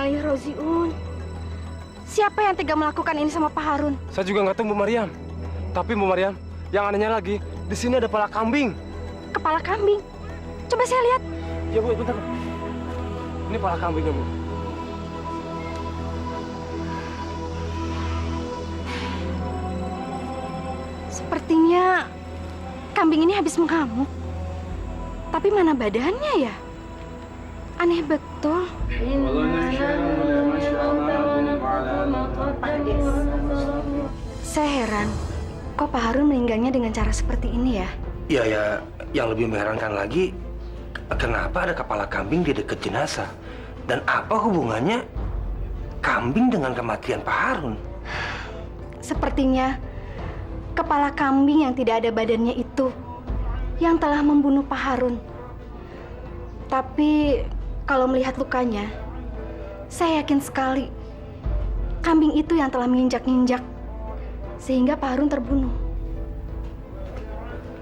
alaihi raji'un. Siapa yang tega melakukan ini sama Pak Harun? Saya juga nggak tahu, Bu Maryam. Tapi Bu Maryam, yang anehnya lagi, di sini ada kepala kambing. Kepala kambing? Coba saya lihat. Ya Bu, bentar. Ini kepala kambingnya, Bu. Sepertinya kambing ini habis mengamuk. Tapi mana badannya ya? Aneh betul. Saya heran, kok Pak Harun meninggalnya dengan cara seperti ini ya? Ya, yang lebih mengherankan lagi, kenapa ada kepala kambing di dekat jenazah? Dan apa hubungannya kambing dengan kematian Pak Harun? Sepertinya kepala kambing yang tidak ada badannya itu yang telah membunuh Pak Harun. Tapi kalau melihat lukanya, saya yakin sekali kambing itu yang telah menginjak-injak sehingga Pak Harun terbunuh.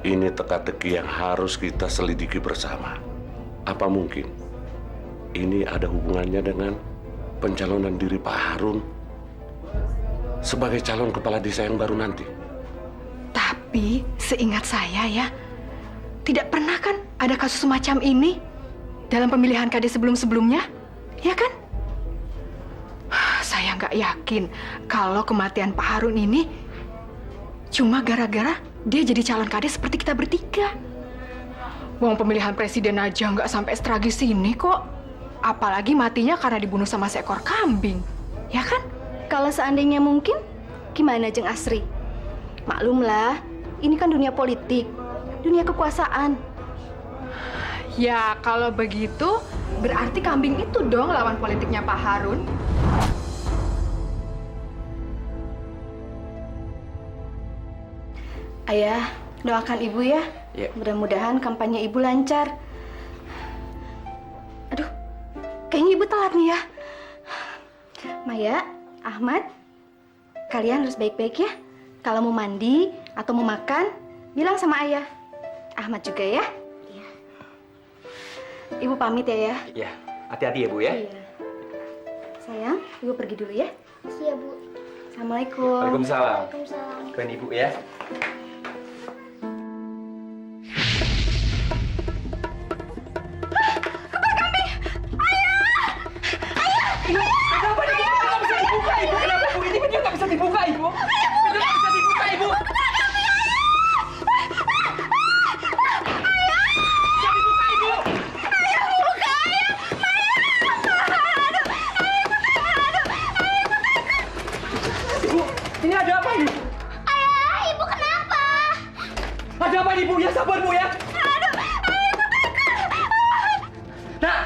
Ini teka-teki yang harus kita selidiki bersama. Apa mungkin ini ada hubungannya dengan pencalonan diri Pak Harun sebagai calon kepala desa yang baru nanti? Tapi seingat saya ya, tidak pernah kan ada kasus semacam ini dalam pemilihan kades sebelum-sebelumnya, ya kan? Saya nggak yakin kalau kematian Pak Harun ini cuma gara-gara dia jadi calon kades seperti kita bertiga. Wong pemilihan presiden aja nggak sampai setragis ini kok. Apalagi matinya karena dibunuh sama seekor kambing, ya kan? Kalau seandainya mungkin, gimana Jeng Asri? Maklumlah, ini kan dunia politik, dunia kekuasaan. Ya kalau begitu berarti kambing itu dong lawan politiknya Pak Harun. Ayah, doakan ibu ya. Ya. Mudah-mudahan kampanye ibu lancar. Aduh, kayaknya ibu telat nih ya. Maya, Ahmad, kalian harus baik-baik ya. Kalau mau mandi atau mau makan, bilang sama ayah. Ahmad juga ya. Iya. Ibu pamit ya. Ya, hati-hati ya Bu ya. Iya. Sayang, ibu pergi dulu ya. Iya, Bu. Assalamualaikum. Waalaikumsalam. Waalaikumsalam. Keren Ibu ya. Ini ada apa ini? Ayah, Ibu kenapa? Ada apa ini, Bu? Ya, sabar, Bu ya. Aduh, Ibu takut. Nak,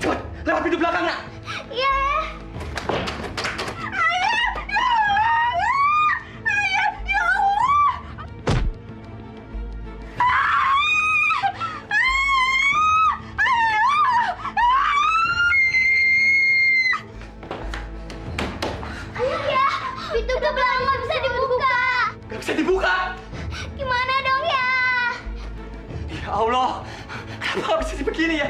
cepat, lewat pintu belakang, Nak. Iya. Pintu ke belakang nggak bisa dibuka. Gak bisa dibuka. Gimana dong ya? Ya Allah, kenapa bisa begini ya?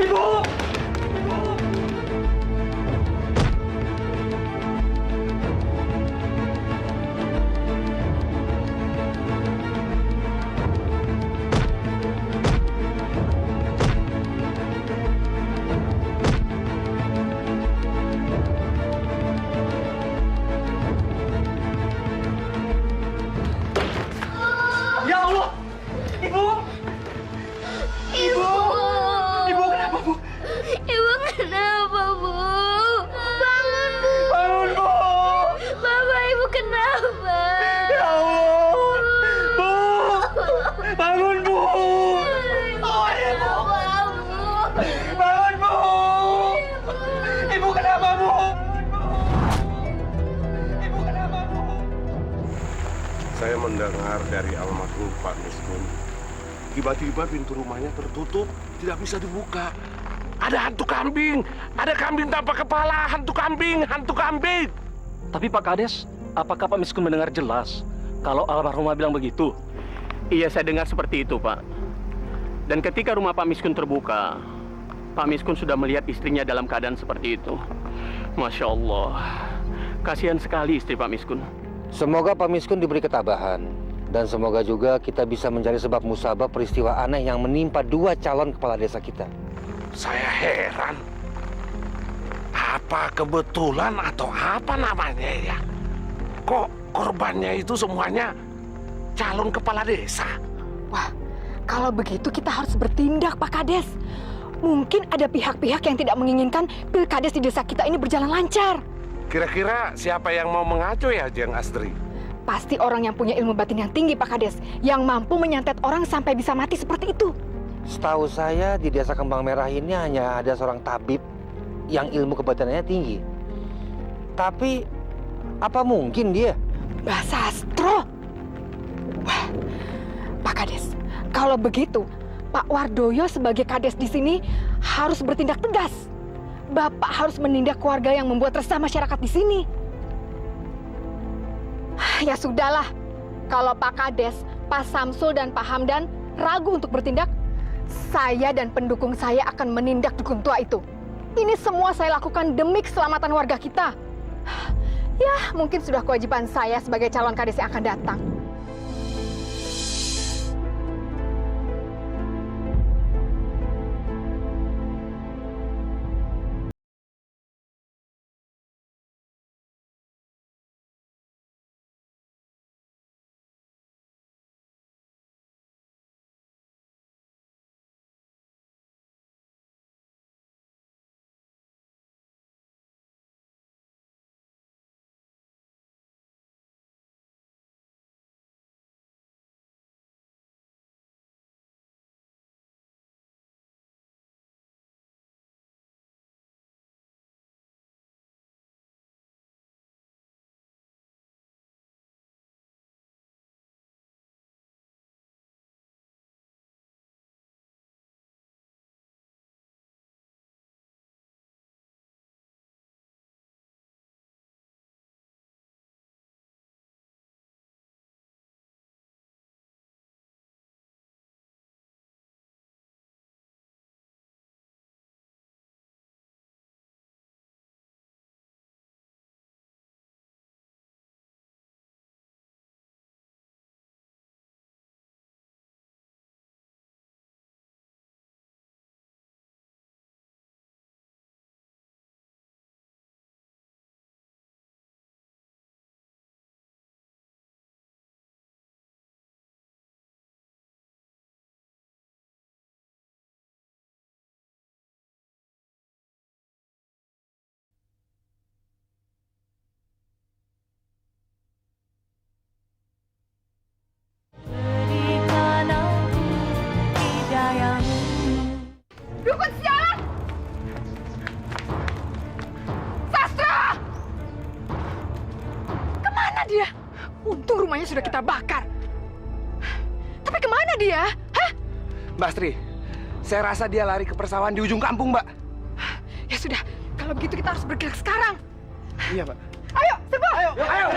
Ibu! Ibu! Ya Allah! Ibu! Ibu. Ibu kenapa, Bu? Ibu kenapa, Bu? Bangun, Bu. Bangun, Bu! Bapak, Ibu kenapa? Ya Allah! Bu! Bangun, Bu! Oh, Ibu! Bangun, Bu! Ibu kenapa, Bu? Ibu kenapa, Bu? Saya mendengar dari almarhum Pak Miskun, tiba-tiba pintu rumahnya tertutup, tidak bisa dibuka. Ada hantu kambing, ada kambing tanpa kepala, hantu kambing, hantu kambing. Tapi Pak Kades, apakah Pak Miskun mendengar jelas kalau almarhumah bilang begitu? Iya, saya dengar seperti itu, Pak. Dan ketika rumah Pak Miskun terbuka, Pak Miskun sudah melihat istrinya dalam keadaan seperti itu. Masya Allah. Kasihan sekali istri Pak Miskun. Semoga Pak Miskun diberi ketabahan. Dan semoga juga kita bisa mencari sebab musabab peristiwa aneh yang menimpa 2 calon kepala desa kita. Saya heran. Apa kebetulan atau apa namanya ya? Kok korbannya itu semuanya calon kepala desa? Wah, kalau begitu kita harus bertindak, Pak Kades. Mungkin ada pihak-pihak yang tidak menginginkan pilkades di desa kita ini berjalan lancar. Kira-kira siapa yang mau mengacu ya, Jeng Astri? Pasti orang yang punya ilmu batin yang tinggi, Pak Kades, yang mampu menyantet orang sampai bisa mati seperti itu. Setahu saya di desa Kembang Merah ini hanya ada seorang tabib yang ilmu kebatinannya tinggi. Tapi apa mungkin dia? Mbah Sastro. Wah, Pak Kades, kalau begitu Pak Wardoyo sebagai kades di sini harus bertindak tegas. Bapak harus menindak keluarga yang membuat resah masyarakat di sini. Ya sudahlah, kalau Pak Kades, Pak Samsul dan Pak Hamdan ragu untuk bertindak, saya dan pendukung saya akan menindak dukun tua itu. Ini semua saya lakukan demi keselamatan warga kita. Ya, mungkin sudah kewajiban saya sebagai calon kades yang akan datang. Dukun sialan! Sastra! Kemana dia? Untung rumahnya sudah kita bakar. Tapi kemana dia? Hah? Mbak Astri, saya rasa dia lari ke persawahan di ujung kampung, Mbak. Ya sudah, kalau begitu kita harus bergerak sekarang. Iya, Mbak. Ayo, serbu! Ayo.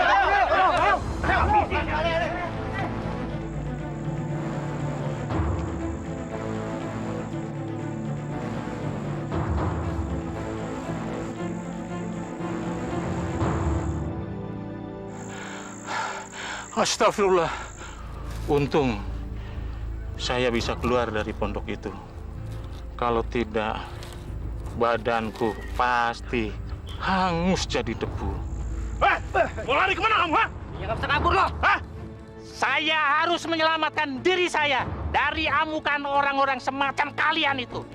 Astagfirullah. Untung saya bisa keluar dari pondok itu. Kalau tidak, badanku pasti hangus jadi debu. Mau lari kemana kamu, ha? Ya nggak bisa kabur loh. Hah? Saya harus menyelamatkan diri saya dari amukan orang-orang semacam kalian itu.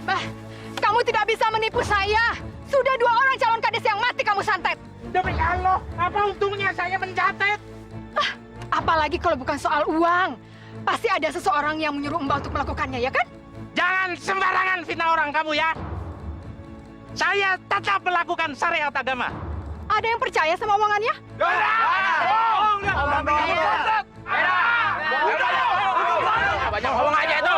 Mbah, kamu tidak bisa menipu saya. Sudah 2 orang calon kades yang mati kamu santet. Demi Allah, apa untungnya saya mencatat? Apalagi kalau bukan soal uang. Pasti ada seseorang yang menyuruh Mbah untuk melakukannya, ya kan? Jangan sembarangan fitnah orang kamu ya. Saya tetap melakukan syariat agama. Ada yang percaya sama omongannya? Banyak ngomong aja itu.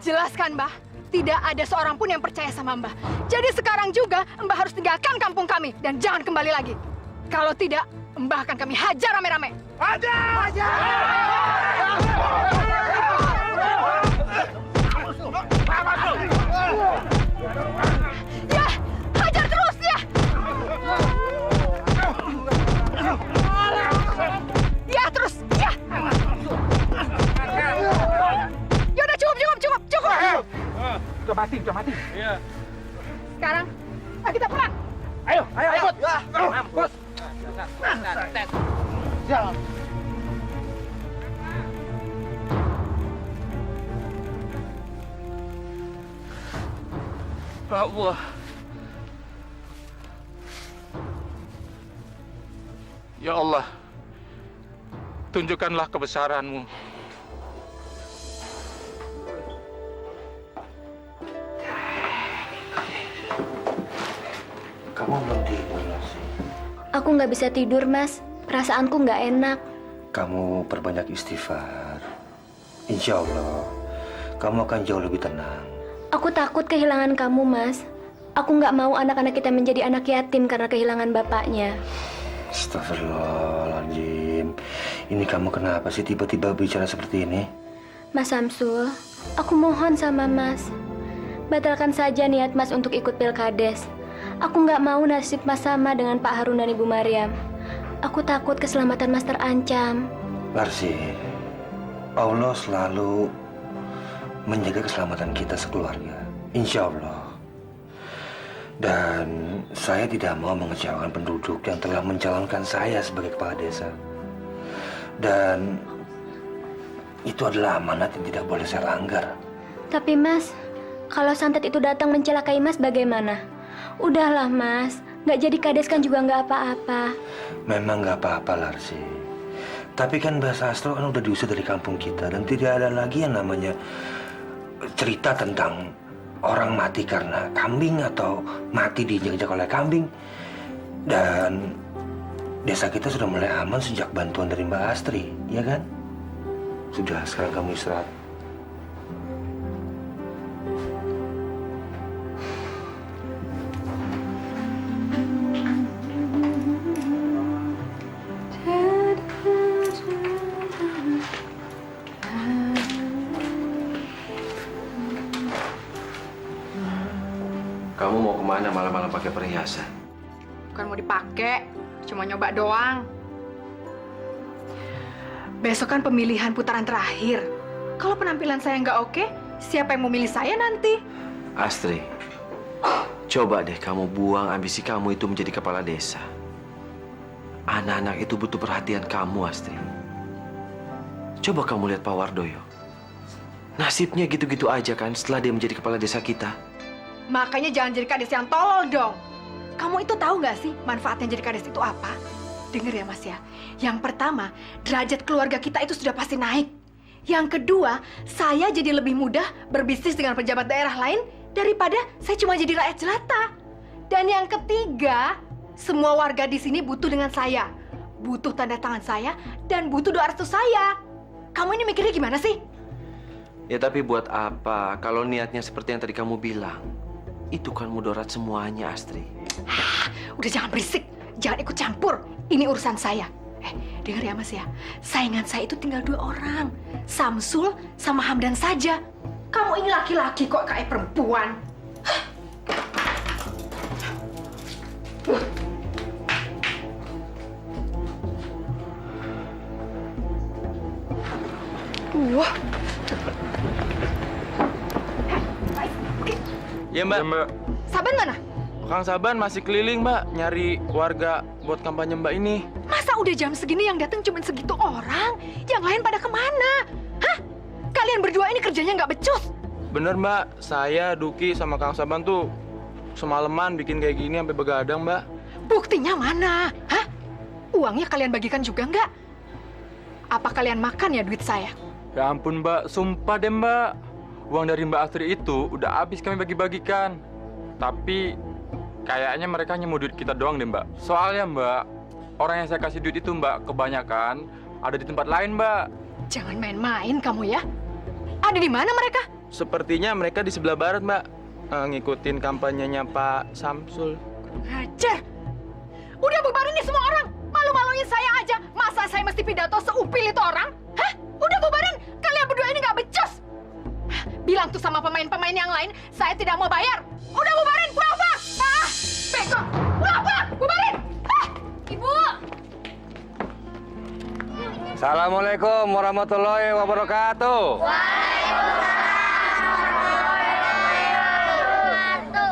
Jelaskan, Mbah. Tidak ada seorang pun yang percaya sama Mbah. Jadi sekarang juga Mbah harus tinggalkan kampung kami dan jangan kembali lagi. Kalau tidak, Mbah akan kami hajar rame-rame. mati. Iya. Sekarang, ayo kita pulang. Ayo, ikut. Bos. Jalan. Allah. Ya Allah, tunjukkanlah kebesaran-Mu. Kamu belum tidur, Larsi. Aku nggak bisa tidur, Mas. Perasaanku nggak enak. Kamu perbanyak istighfar. Insya Allah, kamu akan jauh lebih tenang. Aku takut kehilangan kamu, Mas. Aku nggak mau anak-anak kita menjadi anak yatim karena kehilangan bapaknya. Astagfirullahaladzim. Ini kamu kenapa sih tiba-tiba bicara seperti ini? Mas Samsul, aku mohon sama Mas. Batalkan saja niat Mas untuk ikut Pilkades. Aku nggak mau nasib Mas sama dengan Pak Harun dan Ibu Maryam. Aku takut keselamatan Mas terancam. Larsi, Allah selalu menjaga keselamatan kita sekeluarga. Insya Allah. Dan saya tidak mau mengecewakan penduduk yang telah mencalonkan saya sebagai kepala desa. Dan itu adalah amanat yang tidak boleh saya langgar. Tapi Mas, kalau santet itu datang mencelakai Mas bagaimana? Udahlah Mas, nggak jadi kades kan juga nggak apa-apa. Memang nggak apa-apa, Larsi. Tapi kan bahasa astro kan udah diusir dari kampung kita. Dan tidak ada lagi yang namanya cerita tentang orang mati karena kambing atau mati diinjak-injak oleh kambing. Dan desa kita sudah mulai aman sejak bantuan dari Mbak Astri, ya kan? Sudah, sekarang kamu istirahat. Kamu mau kemana malam-malam pakai perhiasan? Bukan mau dipakai, cuma nyoba doang. Besok kan pemilihan putaran terakhir. Kalau penampilan saya nggak oke, siapa yang mau milih saya nanti? Astri, coba deh kamu buang ambisi kamu itu menjadi kepala desa. Anak-anak itu butuh perhatian kamu, Astri. Coba kamu lihat Pak Wardoyo. Nasibnya gitu-gitu aja kan setelah dia menjadi kepala desa kita. Makanya jangan jadi kades yang tolol dong. Kamu itu tahu nggak sih manfaatnya jadi kades itu apa? Dengar ya Mas ya. Yang pertama, derajat keluarga kita itu sudah pasti naik. Yang kedua, saya jadi lebih mudah berbisnis dengan pejabat daerah lain daripada saya cuma jadi rakyat jelata. Dan yang ketiga, semua warga di sini butuh dengan saya. Butuh tanda tangan saya dan butuh doa restu saya. Kamu ini mikirnya gimana sih? Ya tapi buat apa kalau niatnya seperti yang tadi kamu bilang? Itu kan mudarat semuanya, Astri. Udah jangan berisik, jangan ikut campur. Ini urusan saya. Dengar ya Mas ya, saingan saya itu tinggal 2 orang. Samsul sama Hamdan saja. Kamu ini laki-laki kok kayak perempuan. Wah. Iya Mbak. Saban mana? Kang Saban masih keliling Mbak, nyari warga buat kampanye Mbak ini. Masa udah jam segini yang datang cuma segitu orang? Yang lain pada kemana? Hah? Kalian berdua ini kerjanya nggak becus? Bener Mbak, saya, Duki, sama Kang Saban tuh semalaman bikin kayak gini sampai begadang Mbak. Buktinya mana? Hah? Uangnya kalian bagikan juga nggak? Apa kalian makan ya duit saya? Ya ampun Mbak, sumpah deh Mbak. Uang dari Mbak Astri itu udah habis kami bagi-bagikan. Tapi kayaknya mereka hanya mau duit kita doang deh Mbak. Soalnya Mbak, orang yang saya kasih duit itu Mbak, kebanyakan ada di tempat lain Mbak. Jangan main-main kamu ya. Ada di mana mereka? Sepertinya mereka di sebelah barat Mbak. Ngikutin kampanyenya Pak Samsul. Ajar. Udah bubarin nih semua orang. Malu-maluin saya aja. Masa saya mesti pidato seupil itu orang? Hah? Udah bubarin. Kalian berdua ini nggak becus. Bilang tuh sama pemain-pemain yang lain, saya tidak mau bayar. Udah bubarin, pulang. Beko. Pulang, bubarin. Ibu! Assalamualaikum warahmatullahi wabarakatuh.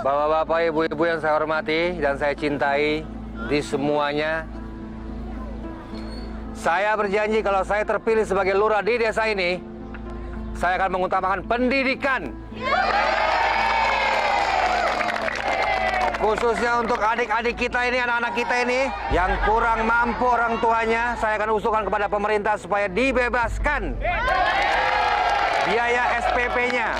Bapak-bapak, ibu-ibu yang saya hormati dan saya cintai di semuanya, saya berjanji kalau saya terpilih sebagai lurah di desa ini, saya akan mengutamakan pendidikan. Khususnya untuk adik-adik kita ini, anak-anak kita ini yang kurang mampu orang tuanya, saya akan usulkan kepada pemerintah supaya dibebaskan biaya SPP-nya.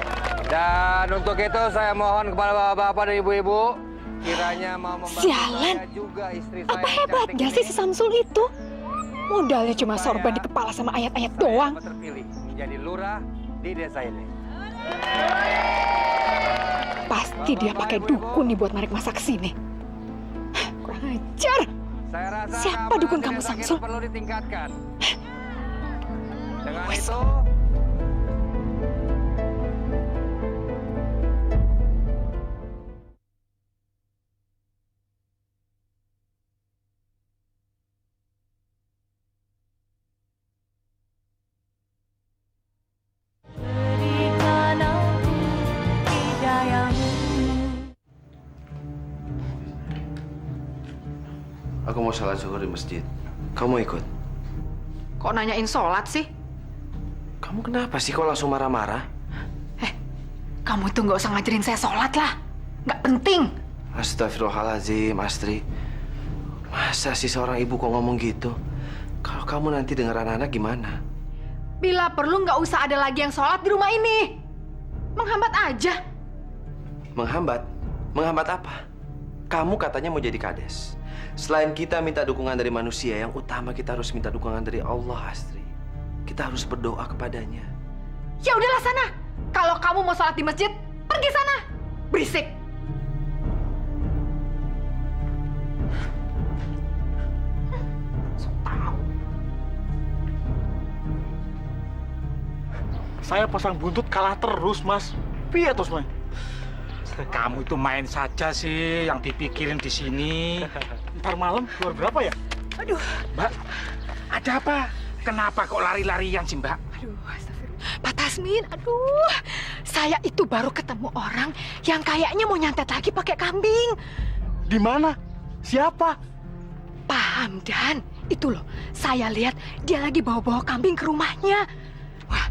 Dan untuk itu saya mohon kepada bapak-bapak dan ibu-ibu, kiranya mau membantu saya juga istri saya. Apa hebatnya sih si Samsul itu? Modalnya cuma sorban di kepala sama ayat-ayat doang. Terpilih menjadi lurah di desa ini. Pasti dia pakai dukun nih buat narik masa ke sini. Kurang ajar. Saya rasa Siapa dukun kamu, Samsul? perlu ditingkatkan. Dengan itu, Aku mau salat zuhur di masjid. Kamu ikut? Kok nanyain sholat sih? Kamu kenapa sih kok langsung marah-marah? Kamu tuh nggak usah ngajarin saya sholat lah. Nggak penting. Astagfirullahaladzim, Astri. Masa sih seorang ibu kok ngomong gitu? Kalau kamu nanti dengar anak-anak gimana? Bila perlu nggak usah ada lagi yang sholat di rumah ini. Menghambat aja. Menghambat? Menghambat apa? Kamu katanya mau jadi kades. Selain kita minta dukungan dari manusia, yang utama kita harus minta dukungan dari Allah, Astri. Kita harus berdoa kepadanya. Ya udahlah sana. Kalau kamu mau sholat di masjid, pergi sana. Berisik. Saya pasang buntut kalah terus, Mas. Piye terus, Mas? Kamu itu main saja sih, yang dipikirin di sini. Ntar malam keluar berapa ya? Aduh. Mbak, ada apa? Kenapa kok lari-larian sih, Mbak? Aduh, astagfirullah. Pak Tasmin, aduh. Saya itu baru ketemu orang yang kayaknya mau nyantet lagi pakai kambing. Di mana? Siapa? Pak Hamdan, itu loh. Saya lihat dia lagi bawa-bawa kambing ke rumahnya. Wah,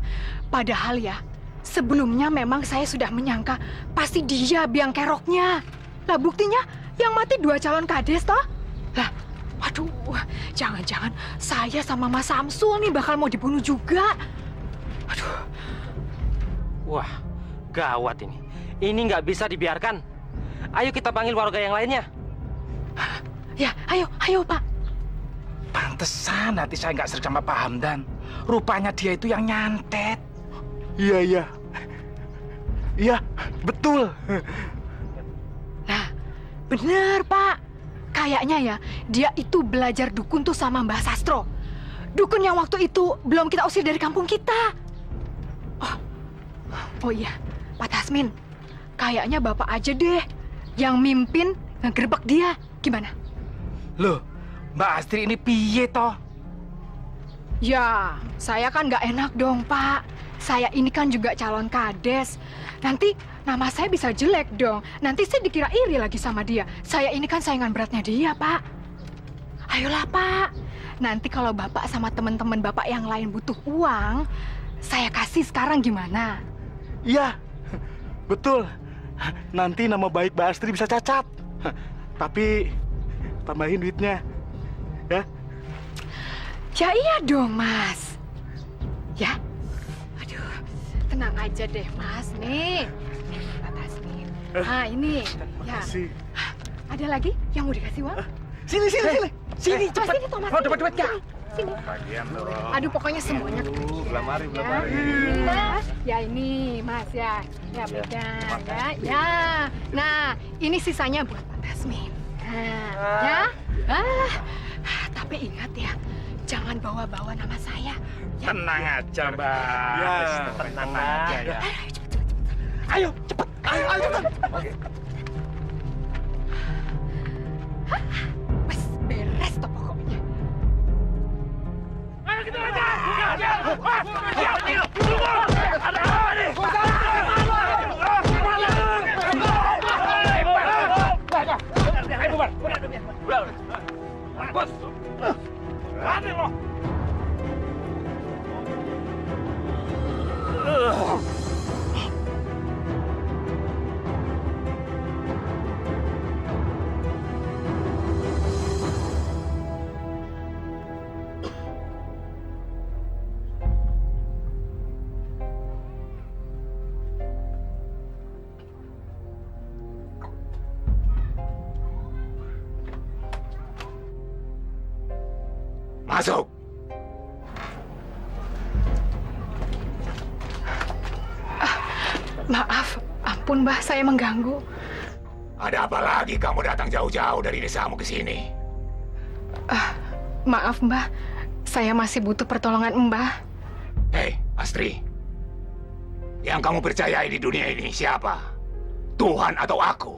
padahal ya, sebelumnya memang saya sudah menyangka pasti dia biang keroknya. Lah buktinya yang mati 2 calon kades toh. Lah, waduh, jangan-jangan saya sama Mas Samsul nih bakal mau dibunuh juga. Aduh. Wah, gawat ini. Ini nggak bisa dibiarkan. Ayo kita panggil warga yang lainnya. Ya, ayo Pak. Pantesan hati saya nggak serg sama Pak Hamdan. Rupanya dia itu yang nyantet. Iya. Iya, betul. Nah, bener Pak. Kayaknya ya, dia itu belajar dukun tuh sama Mbah Sastro. Dukun yang waktu itu belum kita usir dari kampung kita. Oh iya, Pak Tasmin. Kayaknya Bapak aja deh yang mimpin ngegerebek dia. Gimana? Loh, Mbak Astri ini piye toh? Ya, saya kan nggak enak dong, Pak. Saya ini kan juga calon kades. Nanti nama saya bisa jelek dong. Nanti saya dikira iri lagi sama dia. Saya ini kan saingan beratnya dia, Pak. Ayolah, Pak. Nanti kalau Bapak sama teman-teman Bapak yang lain butuh uang, saya kasih sekarang gimana? Iya, betul. Nanti nama baik Mbak Astri bisa cacat. Tapi tambahin duitnya, ya? Ya iya dong, Mas. Ya? Aduh, tenang aja deh, Mas. Nih Pak Tasmin. Nah, ini. Ya. Ada lagi yang mau dikasih uang? Sini. Sini, cepat. Sini, Thomas. dapat duit ya? Sini. Aduh, pokoknya semuanya Belum hari. Ini, Mas. Ya ini, Mas, ya. Ya, pegang, ya. Ya. Nah, ini sisanya buat Pak Tasmin. Nah, ya. Tapi ingat ya, jangan bawa-bawa nama saya. Ya. Tenang aja, Mbak. Ya, tenang aja ya. Ayo, cepet. Ayo, cepet. Wes, beres toh pokoknya. Ayo kita aja. Ada apa nih? Masuk. Maaf, ampun Mbah, saya mengganggu. Ada apa lagi kamu datang jauh-jauh dari desamu ke sini? Maaf Mbah, saya masih butuh pertolongan Mbah. Hei, Astri. Yang kamu percayai di dunia ini siapa? Tuhan atau aku?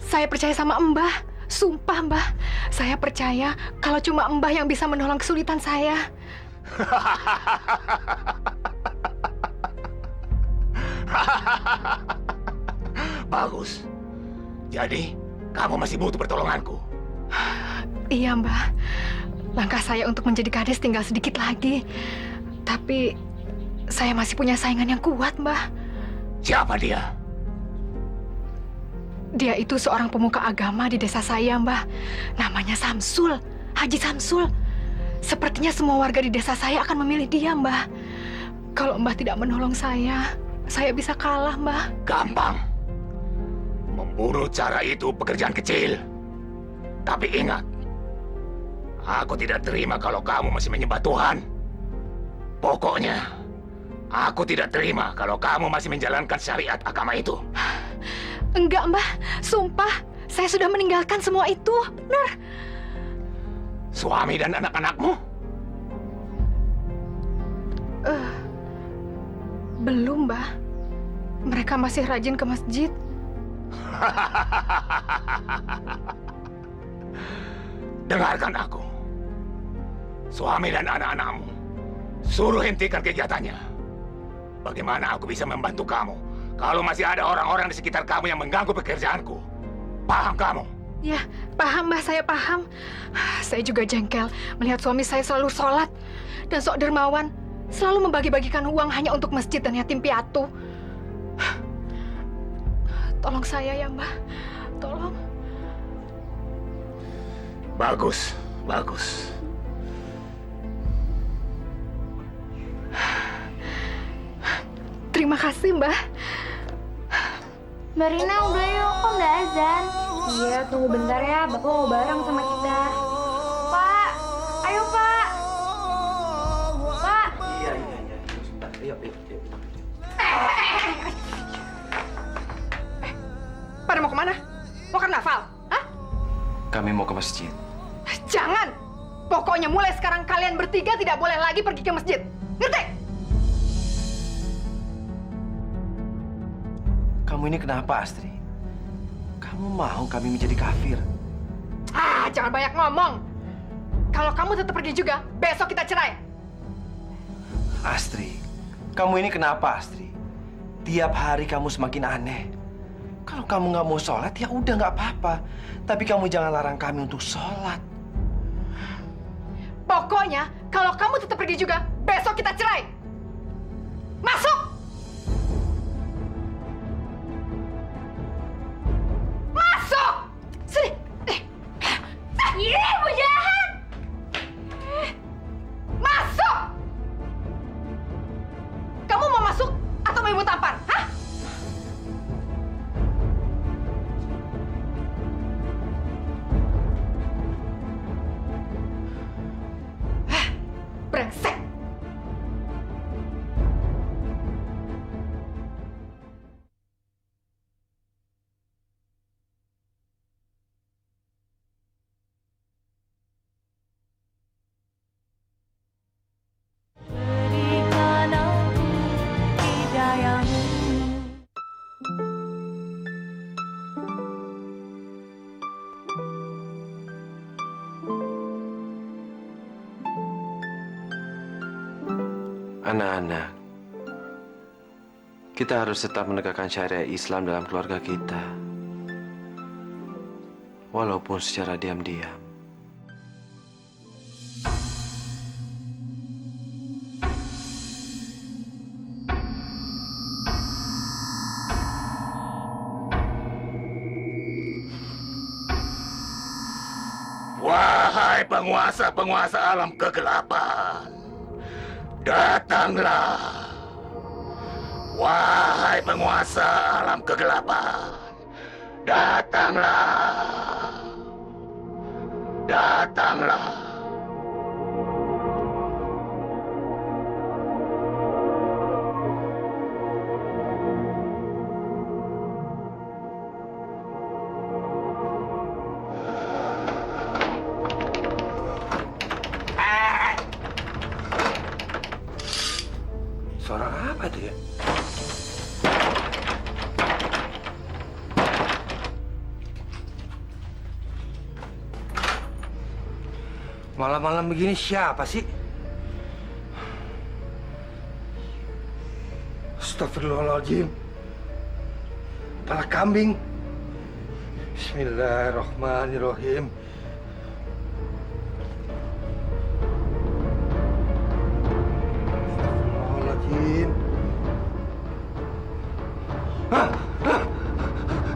Saya percaya sama Mbah. Sumpah Mbah, saya percaya kalau cuma Mbah yang bisa menolong kesulitan saya. Bagus. Jadi, kamu masih butuh pertolonganku? Iya Mbah, langkah saya untuk menjadi kades tinggal sedikit lagi. Tapi, saya masih punya saingan yang kuat Mbah. Siapa dia? Dia itu seorang pemuka agama di desa saya Mbah. Namanya Samsul, Haji Samsul. Sepertinya semua warga di desa saya akan memilih dia Mbah. Kalau Mbah tidak menolong saya bisa kalah Mbah. Gampang. Membunuh cara itu pekerjaan kecil. Tapi ingat, aku tidak terima kalau kamu masih menyembah Tuhan. Pokoknya, aku tidak terima kalau kamu masih menjalankan syariat agama itu. Enggak Mbah, sumpah. Saya sudah meninggalkan semua itu, benar. Suami dan anak-anakmu? Belum Mbah. Mereka masih rajin ke masjid. Dengarkan aku. Suami dan anak-anakmu, suruh hentikan kegiatannya. Bagaimana aku bisa membantu kamu kalau masih ada orang-orang di sekitar kamu yang mengganggu pekerjaanku? Paham kamu? Ya, paham Mbah, saya paham. Saya juga jengkel melihat suami saya selalu sholat dan sok dermawan, selalu membagi-bagikan uang hanya untuk masjid dan yatim piatu. Tolong saya ya Mbah, tolong. Bagus, bagus. Terima kasih Mbah. Mbak Rina, udah yuk, kok udah azan? Iya, tunggu bentar ya, Bapak mau bareng sama kita. Pak, ayo Pak. Pak. Iya. Ayo. Pada mau kemana? Mau karnaval? Hah? Kami mau ke masjid. Jangan! Pokoknya mulai sekarang kalian bertiga tidak boleh lagi pergi ke masjid. Ngerti? Kamu ini kenapa, Astri? Kamu mau kami menjadi kafir? Jangan banyak ngomong. Kalau kamu tetap pergi juga, besok kita cerai. Astri, kamu ini kenapa, Astri? Tiap hari kamu semakin aneh. Kalau kamu nggak mau sholat, ya udah nggak apa-apa. Tapi kamu jangan larang kami untuk sholat. Pokoknya, kalau kamu tetap pergi juga, besok kita cerai. Masuk! Masuk! Sini! Ibu jahat! Masuk! Kamu mau masuk atau mau ibu tampar? Hah? Brengsek! Anak-anak, kita harus tetap menegakkan syariat Islam dalam keluarga kita. Walaupun secara diam-diam. Wahai penguasa-penguasa alam kegelapan, datanglah. Wahai penguasa alam kegelapan, datanglah. Datanglah. Malam-malam begini siapa sih? Astagfirullahaladzim. Kepala kambing. Bismillahirrahmanirrahim. Astagfirullahaladzim.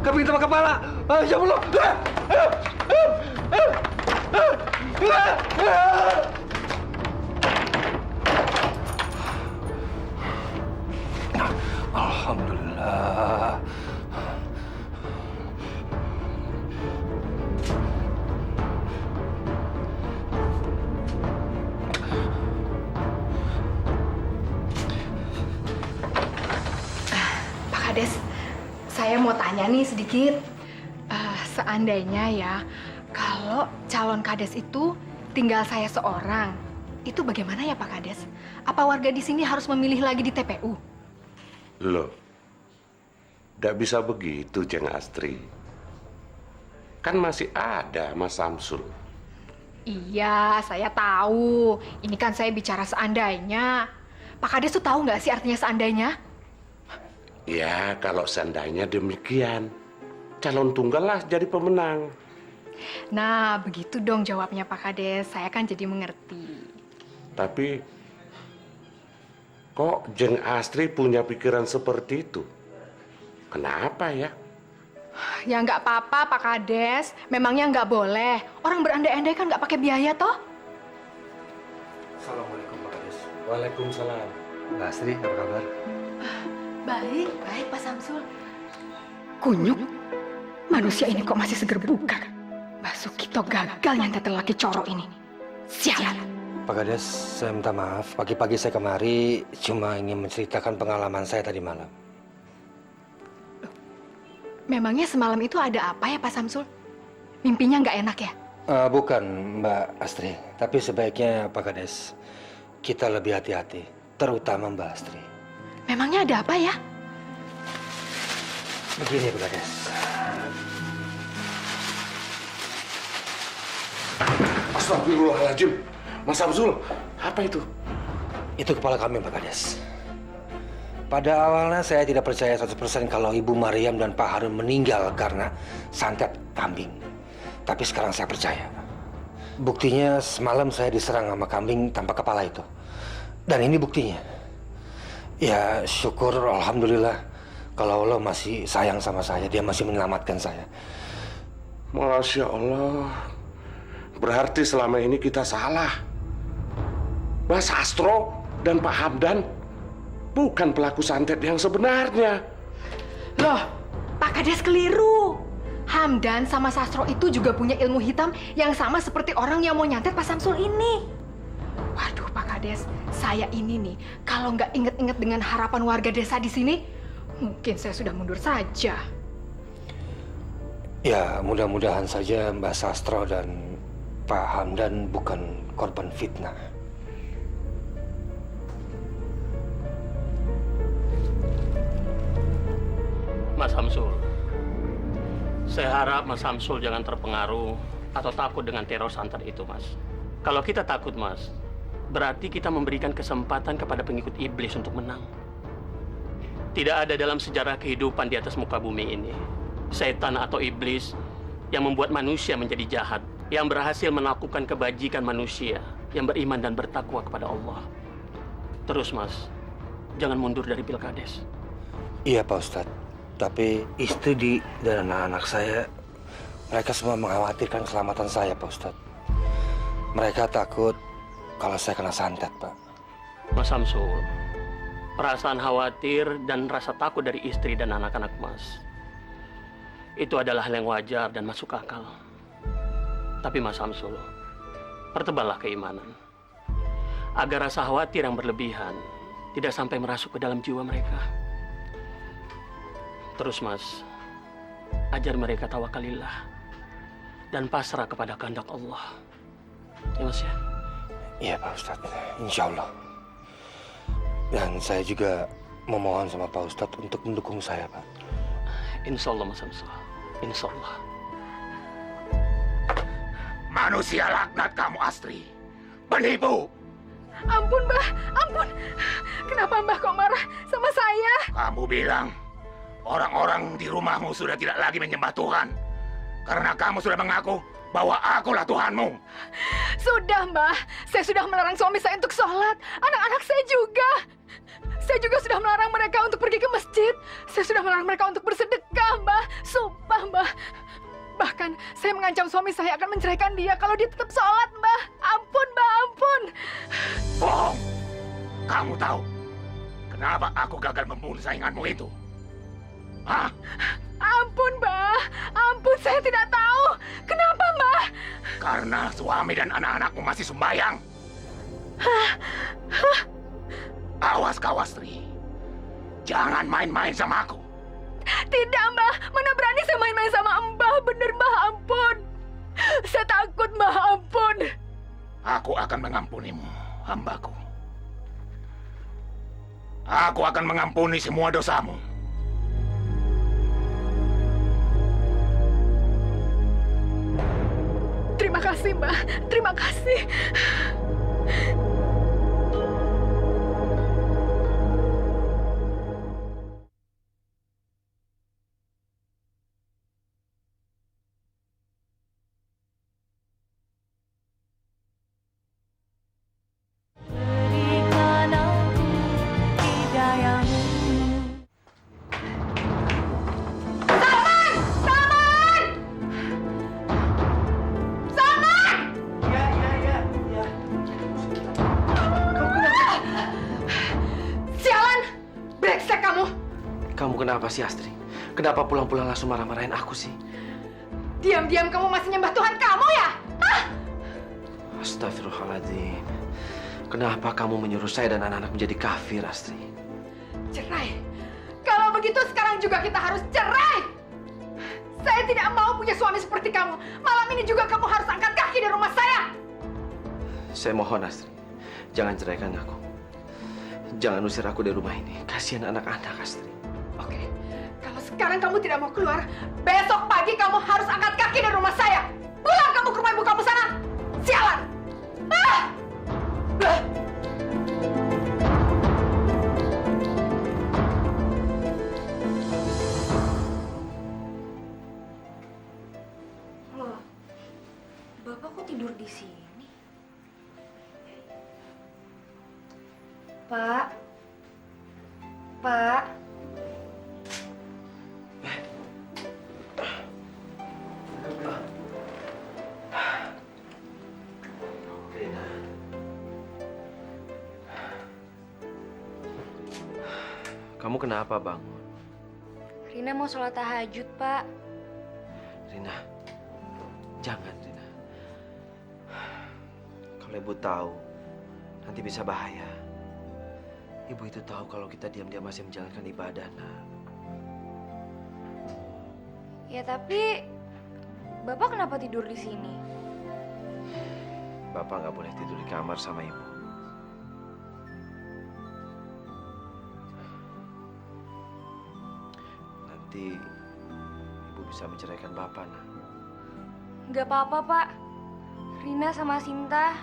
Kambing sama kepala. Ya Allah. Alhamdulillah. Pak Kades, saya mau tanya nih sedikit. Seandainya ya, kalau calon Kades itu tinggal saya seorang, itu bagaimana ya Pak Kades? Apa warga di sini harus memilih lagi di TPU? Loh, tidak bisa begitu, Jeng Astri. Kan masih ada Mas Samsul. Iya, saya tahu. Ini kan saya bicara seandainya. Pak Kades tuh tahu nggak sih artinya seandainya? Ya, kalau seandainya demikian, calon tunggal lah jadi pemenang. Nah, begitu dong jawabnya Pak Kades. Saya kan jadi mengerti. Tapi, kok Jeng Astri punya pikiran seperti itu? Kenapa ya? Ya nggak apa-apa Pak Kades. Memangnya nggak boleh. Orang berandai-andai kan nggak pakai biaya toh? Assalamualaikum Pak Kades. Waalaikumsalam. Mbak Astri, apa kabar? Baik, baik Pak Samsul. Kunyuk. Manusia ini kok masih seger bugar. Mbak Sukito gagal nyantet lelaki corok ini. Sialan. Pak Kades, saya minta maaf. Pagi-pagi saya kemari cuma ingin menceritakan pengalaman saya tadi malam. Memangnya semalam itu ada apa ya Pak Samsul? Mimpinya nggak enak ya? Bukan Mbak Astri, tapi sebaiknya Pak Kades kita lebih hati-hati, terutama Mbak Astri. Memangnya ada apa ya? Begini Pak Kades. Astagfirullahaladzim. Mas Samsul, apa itu? Itu kepala kambing Pak Kades. Pada awalnya saya tidak percaya 100% kalau Ibu Maryam dan Pak Harun meninggal karena santet kambing. Tapi sekarang saya percaya. Buktinya semalam saya diserang sama kambing tanpa kepala itu. Dan ini buktinya. Ya syukur alhamdulillah kalau Allah masih sayang sama saya. Dia masih menyelamatkan saya. Masya Allah. Berarti selama ini kita salah. Mas Astro dan Pak Hamdan bukan pelaku santet yang sebenarnya. Loh, Pak Kades keliru. Hamdan sama Sastro itu juga punya ilmu hitam yang sama seperti orang yang mau nyantet Pak Samsul ini. Waduh Pak Kades, saya ini nih kalau nggak inget-inget dengan harapan warga desa di sini, mungkin saya sudah mundur saja. Ya mudah-mudahan saja Mbak Sastro dan Pak Hamdan bukan korban fitnah. Mas Samsul, saya harap Mas Samsul jangan terpengaruh atau takut dengan teror santet itu, Mas. Kalau kita takut, Mas, berarti kita memberikan kesempatan kepada pengikut iblis untuk menang. Tidak ada dalam sejarah kehidupan di atas muka bumi ini setan atau iblis yang membuat manusia menjadi jahat, yang berhasil melakukan kebajikan manusia, yang beriman dan bertakwa kepada Allah. Terus, Mas, jangan mundur dari Pilkades. Iya Pak Ustadz. Tapi istri dan anak-anak saya, mereka semua mengkhawatirkan keselamatan saya, Pak Ustadz. Mereka takut kalau saya kena santet, Pak. Mas Samsul, perasaan khawatir dan rasa takut dari istri dan anak-anak Mas, itu adalah hal yang wajar dan masuk akal. Tapi Mas Samsul, perteballah keimanan, agar rasa khawatir yang berlebihan tidak sampai merasuk ke dalam jiwa mereka. Terus Mas, ajar mereka tawakalillah dan pasrah kepada kehendak Allah. Ya Mas ya? Iya Pak Ustadz, insya Allah. Dan saya juga memohon sama Pak Ustadz untuk mendukung saya, Pak. Insya Allah Mas Samsul, insya Allah. Manusia laknat kamu Astri. Penipu! Ampun, Mbah, ampun. Kenapa Mbah kok marah sama saya? Kamu bilang orang-orang di rumahmu sudah tidak lagi menyembah Tuhan karena kamu sudah mengaku bahwa akulah Tuhanmu. Sudah, Mbah. Saya sudah melarang suami saya untuk sholat. Anak-anak saya juga. Saya juga sudah melarang mereka untuk pergi ke masjid. Saya sudah melarang mereka untuk bersedekah, Mbah. Sumpah, Mbah. Bahkan saya mengancam suami saya akan menceraikan dia kalau dia tetap sholat, Mbah. Ampun, Mbah, ampun. Bohong! Kamu tahu kenapa aku gagal membunuh sainganmu itu? Hah? Ampun, Mbah. Ampun, saya tidak tahu. Kenapa, Mbah? Karena suami dan anak-anakmu masih sembahyang. Awas kau, Astri. Jangan main-main sama aku. Tidak, Mbah. Mana berani saya main-main sama Mbah. Bener, Mbah. Ampun. Saya takut, Mbah. Ampun. Aku akan mengampunimu, hambaku. Aku akan mengampuni semua dosamu. Terima kasih, Mbah. Terima kasih. Kamu kenapa sih, Astri? Kenapa pulang-pulang langsung marah-marahin aku sih? Diam-diam kamu masih nyembah Tuhan kamu ya? Hah? Astagfirullahaladzim. Kenapa kamu menyuruh saya dan anak-anak menjadi kafir, Astri? Cerai. Kalau begitu sekarang juga kita harus cerai. Saya tidak mau punya suami seperti kamu. Malam ini juga kamu harus angkat kaki dari rumah saya. Saya mohon, Astri. Jangan ceraikan aku. Jangan usir aku dari rumah ini. Kasihan anak-anak, Astri. Oke, kalau sekarang kamu tidak mau keluar, besok pagi kamu harus angkat kaki dari rumah saya. Pulang kamu ke rumah ibu kamu sana. Sialan! Ah! Ah! Loh, Bapak kok tidur di sini? Pak? Pak? Kamu kenapa bangun? Rina mau sholat tahajud, Pak. Rina, jangan, Rina. Kalau ibu tahu, nanti bisa bahaya. Ibu itu tahu kalau kita diam-diam masih menjalankan ibadah, nak. Ya tapi, Bapak kenapa tidur di sini? Bapak nggak boleh tidur di kamar sama ibu. Nanti ibu bisa menceraikan Bapak, nak. Nggak apa-apa, Pak. Rina sama Sinta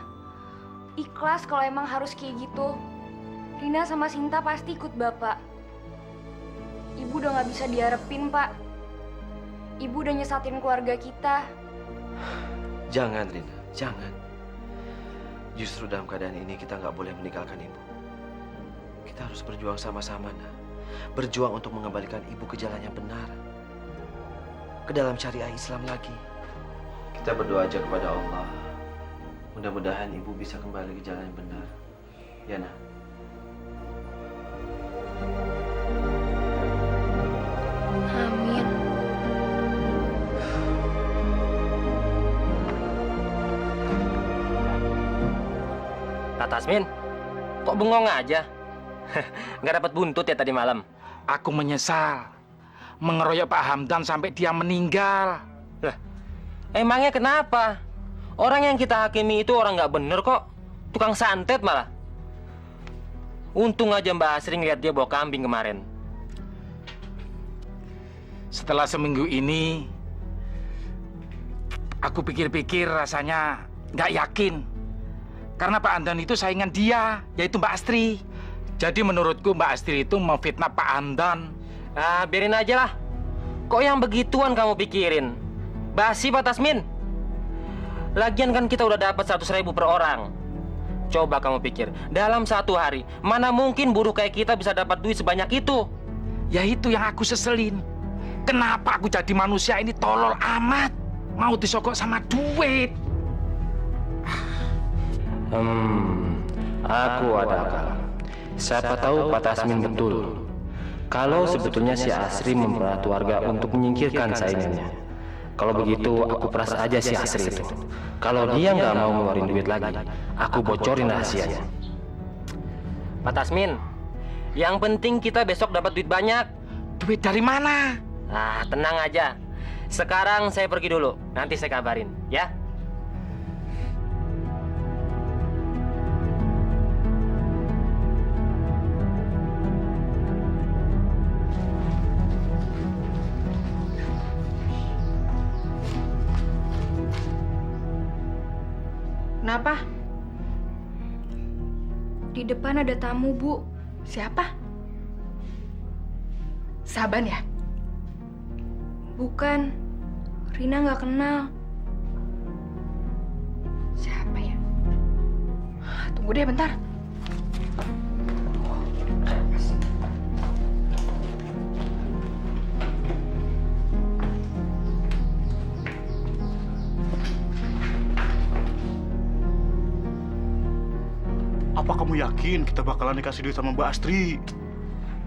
ikhlas kalau emang harus kayak gitu. Rina sama Sinta pasti ikut Bapak. Ibu udah nggak bisa diharapin, Pak. Ibu udah nyesatin keluarga kita. Jangan, Rina, jangan. Justru dalam keadaan ini kita nggak boleh meninggalkan ibu. Kita harus berjuang sama-sama, nak. Berjuang untuk mengembalikan ibu ke jalan yang benar. Ke dalam syariah Islam lagi. Kita berdoa aja kepada Allah. Mudah-mudahan ibu bisa kembali ke jalan yang benar. Ya, nak? Amin. Kak Tasmin, kok bengong aja? Nggak dapat buntut ya tadi malam? Aku menyesal mengeroyok Pak Hamdan sampai dia meninggal. Lah, emangnya kenapa? Orang yang kita hakimi itu orang nggak bener kok. Tukang santet malah. Untung aja Mbak Asri ngeliat dia bawa kambing kemarin. Setelah seminggu ini, aku pikir-pikir rasanya nggak yakin Karena Pak Hamdan itu saingan dia, yaitu Mbak Astri. Jadi menurutku Mbak Astri itu memfitnah Pak Hamdan. Ah, biarin aja lah. Kok yang begituan kamu pikirin? Basi Pak Tasmin. Lagian kan kita udah dapat 100.000 per orang. Coba kamu pikir, dalam 1 hari, mana mungkin buruh kayak kita bisa dapat duit sebanyak itu? Ya itu yang aku seselin. Kenapa aku jadi manusia ini tolol amat? Mau disogok sama duit. Aku ada akal. Siapa tahu Pak Tasmin betul. Kalau sebetulnya si Asri memperat warga untuk menyingkirkan saingannya. Kalau begitu, aku peras aja si Asri itu. Kalau dia nggak mau ngeluarin duit lagi, aku bocorin rahasianya. Pak Tasmin, yang penting kita besok dapat duit banyak. Duit dari mana? Ah, tenang aja. Sekarang saya pergi dulu. Nanti saya kabarin, ya. Kenapa? Di depan ada tamu, Bu. Siapa? Saban ya? Bukan. Rina nggak kenal. Siapa ya? Tunggu deh bentar. Apa kamu yakin kita bakalan dikasih duit sama Mbak Astri?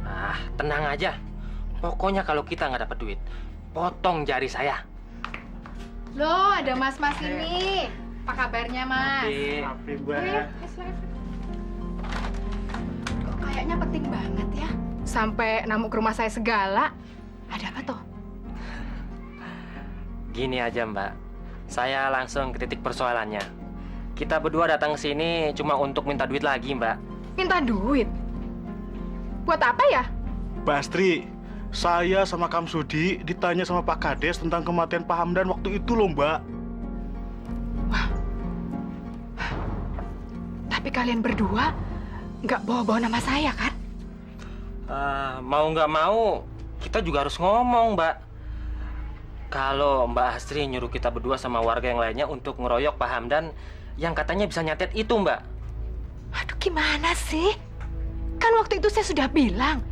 Ah, tenang aja. Pokoknya kalau kita nggak dapat duit, potong jari saya. Loh, ada mas-mas ini. Apa kabarnya, Mas? Tapi Mbak. Kok kayaknya penting banget ya? Sampai namu ke rumah saya segala. Ada apa toh? Gini aja, Mbak. Saya langsung ke titik persoalannya. Kita berdua datang ke sini cuma untuk minta duit lagi, Mbak. Minta duit? Buat apa ya? Mbak Astri, saya sama Kang Sudi ditanya sama Pak Kades tentang kematian Pak Hamdan waktu itu loh, Mbak. Wah. Tapi kalian berdua nggak bawa-bawa nama saya, kan? Mau nggak mau, kita juga harus ngomong, Mbak. Kalau Mbak Astri nyuruh kita berdua sama warga yang lainnya untuk ngeroyok Pak Hamdan, yang katanya bisa nyatet itu, Mbak. Aduh, gimana sih? Kan waktu itu saya sudah bilang,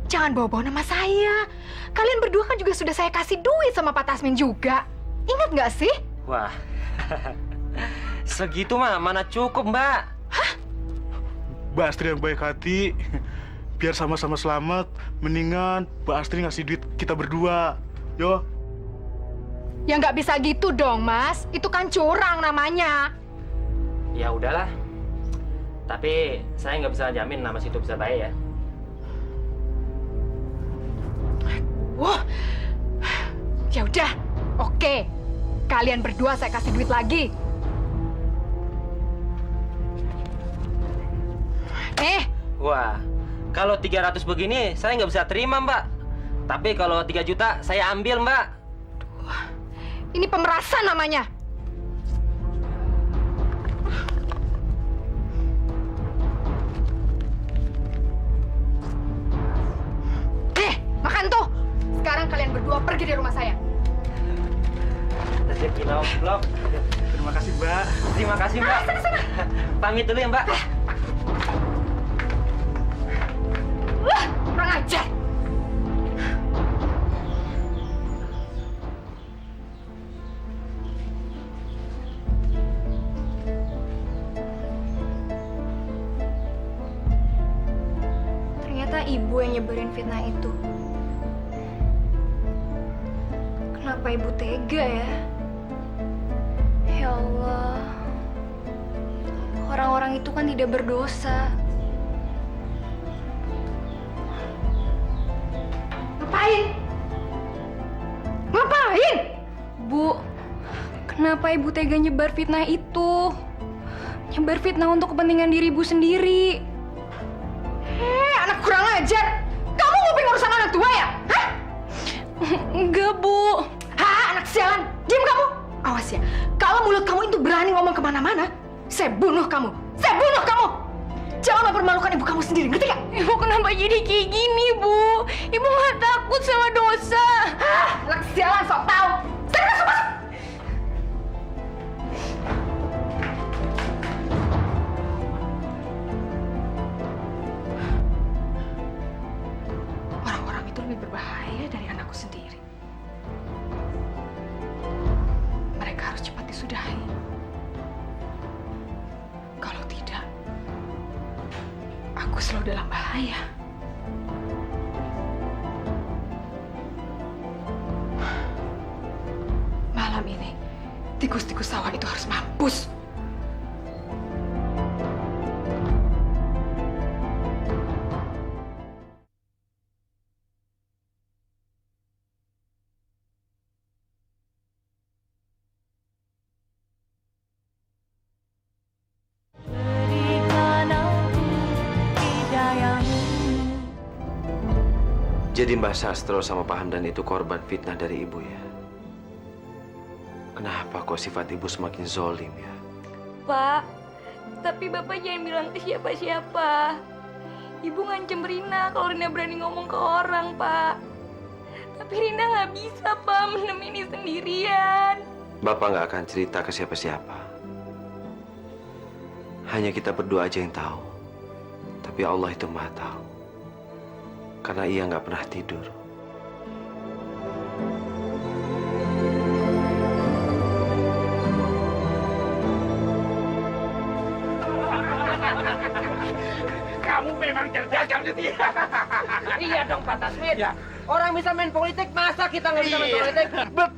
jangan bawa-bawa nama saya. Kalian berdua kan juga sudah saya kasih duit sama Pak Tasmin juga. Ingat nggak sih? Wah, segitu mah mana cukup, Mbak. Hah? Mbak Astri yang baik hati. Biar sama-sama selamat, mendingan Mbak Astri ngasih duit kita berdua. Yo. Ya nggak bisa gitu dong, Mas. Itu kan curang namanya. Ya udahlah. Tapi saya nggak bisa jamin nama situ bisa baik ya. Wah. Ya udah. Oke. Kalian berdua saya kasih duit lagi. Wah, kalau 300 begini saya nggak bisa terima, Mbak. Tapi kalau 3 juta saya ambil, Mbak. Ini pemerasan namanya. Makan tuh. Sekarang kalian berdua pergi dari rumah saya. Rezeki blok. Terima kasih, Mbak. Terima kasih, Mbak. Sana. Pamit dulu ya, Mbak. Kurang ajar. Ternyata ibu yang nyebarin fitnah itu. Kenapa ibu tega ya? Ya Allah. Orang-orang itu kan tidak berdosa. Ngapain? Bu, kenapa ibu tega nyebar fitnah itu? Nyebar fitnah untuk kepentingan diri ibu sendiri. Anak kurang ajar. Kamu nguping urusan anak tua ya? Hah? Enggak, Bu. Anak sialan. Diam kamu. Awas ya. Kalau mulut kamu itu berani ngomong kemana-mana, saya bunuh kamu. Saya bunuh kamu! Jangan mempermalukan ibu kamu sendiri, ngerti gak? Ibu kenapa jadi kayak gini, Bu? Ibu nggak takut sama dosa. Anak sialan, sok tahu. Sana masuk, masuk! Orang-orang itu lebih berbahaya dari anakku sendiri. Mereka harus cepat disudahi. Kalau tidak, aku selalu dalam bahaya. Malam ini, tikus-tikus sawah itu harus mampus. Jadi Mbah Sastro sama Pak Hamdan itu korban fitnah dari ibu ya? Kenapa kok sifat ibu semakin zolim ya? Pak, tapi Bapak jangan bilang ke siapa-siapa. Ibu ngancem Rina kalau Rina berani ngomong ke orang, Pak. Tapi Rina nggak bisa, Pak, menem ini sendirian. Bapak nggak akan cerita ke siapa-siapa. Hanya kita berdua aja yang tahu. Tapi Allah itu Maha tahu. Karena ia nggak pernah tidur. Kamu memang cerdas, kamu setia. Iya dong, Pak Tasmin. Orang bisa main politik, masa kita nggak bisa main politik? Betul.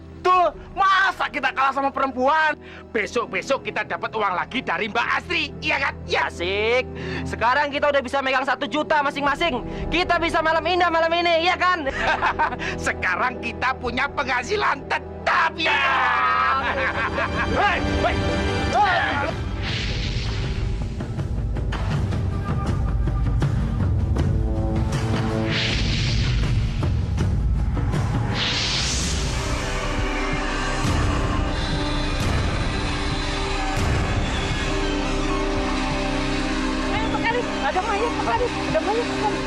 Masa kita kalah sama perempuan? Besok-besok kita dapat uang lagi dari Mbak Astri, iya kan? Ya. Asik. Sekarang kita udah bisa megang 1 juta masing-masing. Kita bisa malam indah malam ini, iya kan? Sekarang kita punya penghasilan tetap ya. Hei, hei. Ada mayat, Pak Kades. Ada mayat, Pak Kades.